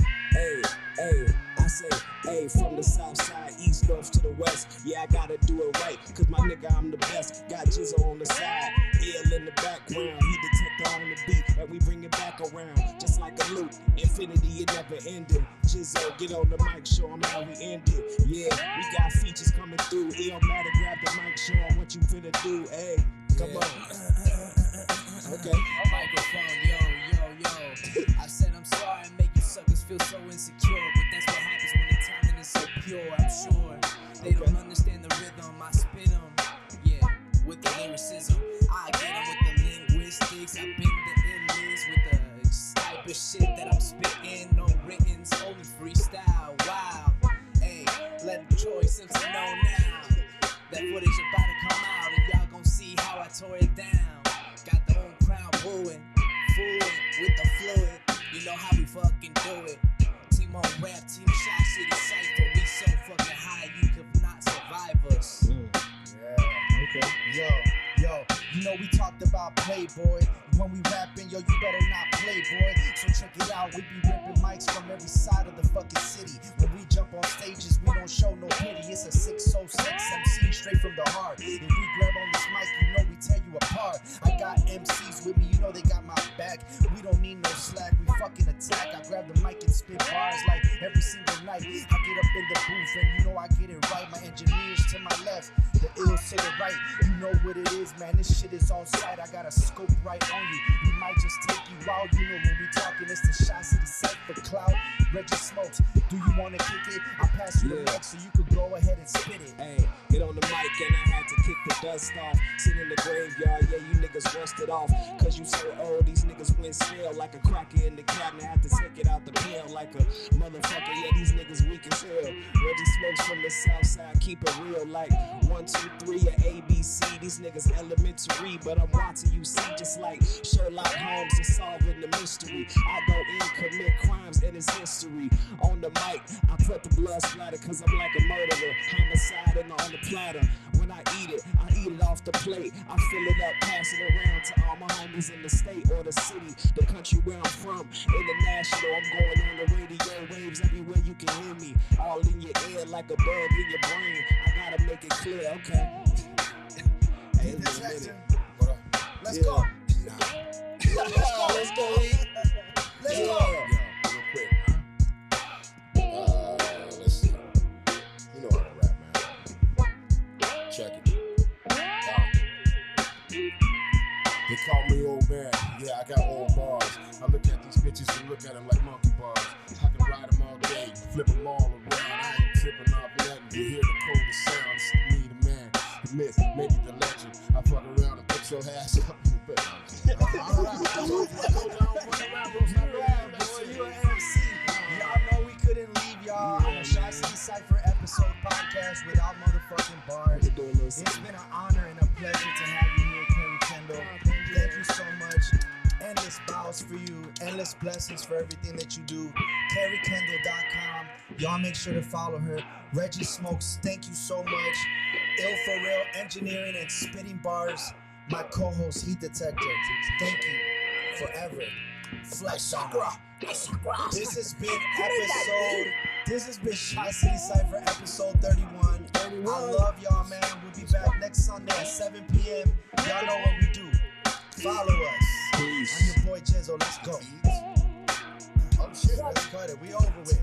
I say, hey, from the south side, east, north to the west. Yeah, I gotta do it right, cause my nigga, I'm the best. Got Jizzo on the side, ill in the background. He Detector on the beat, and we bring it back around. Just like a loop, infinity, it never ending. Jizzo, get on the mic, show 'em how we ended. Yeah, we got features coming through. It don't matter, grab the mic, show 'em what you finna do. Hey, come on. Okay. Microphone, yo. I said I'm sorry and make you suckers feel so insecure, but that's what happens when the timing is so pure. I'm sure they don't understand the rhythm. I spit them, yeah, with the lyricism. I get them with the linguistics. I've been the illest with the type of shit that I'm spitting. No writtens, only freestyle. Wow, hey, let Troy Simpson know now. That footage about to come out, and y'all gon' see how I tore it down. Got the whole crowd booing. Fluid with the fluid, you know how we fucking do it. Team on rap, team Shy City Cypher. We so fucking high, you could not survive us. Yeah, okay. Yo, you know we talked about Playboy. When we rapping, yo, you better not play, boy. So check it out, we be ripping mics from every side of the fucking city. When we jump on stages, we don't show no pity. It's a 606 MC straight from the heart. If we grab on this mic, you know we tear you apart. I got MCs with me, you know they got my back. We don't need no slack, we fucking attack. I grab the mic and spit bars like every single night. I get up in the booth and you know I get it right. My engineers to my left, the ills to the right. You know what it is, man, this shit is on sight. I got a scope right on you. We might just take you out, you know when we talking, it's the Shy City Cypher clout. Reggie Smokes, do you wanna kick it? I'll pass you the mic so you could go ahead and spit it. Hey, get on the mic and I had to kick the dust off. Sit in the graveyard, yeah, you niggas rusted off. Cause you so old, these niggas went stale. Like a cracker in the cabinet, had to take it out the pill. Like a motherfucker, yeah, these niggas weak as hell. Reggie Smokes from the south side, keep it real. Like 1, 2, 3, or ABC. These niggas elementary, but I'm watching you see just like Sherlock Holmes is solving the mystery. I go in, commit crimes, and it's history. On the mic, I put the blood splatter, cause I'm like a murderer. Homicide and on the platter. When I eat it off the plate. I fill it up, pass it around to all my homies in the state or the city, the country where I'm from. International, I'm going on the radio waves everywhere you can hear me. All in your ear like a bug in your brain. I gotta make it clear, okay? Hey, let's go. Let's go. Let's go. Let's go. Real quick, let's see. You know how to rap, man. Check it. They call me old man. Yeah, I got old bars. I look at these bitches and look at them like monkey bars. I can ride them all day, flip them all around. I ain't tripping off nothing. You hear the coldest sound. It's me, the man, the myth, maybe the legend. I fuck around and put your ass up in the bed. You an MC. Y'all know we couldn't leave y'all on the Shy City Cypher episode podcast without motherfucking bars. It's been an honor and a pleasure to have you here, Kerri, Kendall. else for you. Endless blessings for everything that you do. KerriKendall.com. Y'all make sure to follow her. Reggie Smokes, thank you so much. Ill for Real Engineering and Spitting Bars. My co-host Heat Detector. Thank you forever. Flex on her. This has been Shy City Cypher episode 31. I love y'all, man. We'll be back next Sunday at 7 p.m. Y'all know what we do. Follow us. Peace. I'm your boy Jizzo. Let's go. Oh shit. Let's cut it. We over with.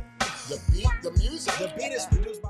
The beat, the music. The beat is produced by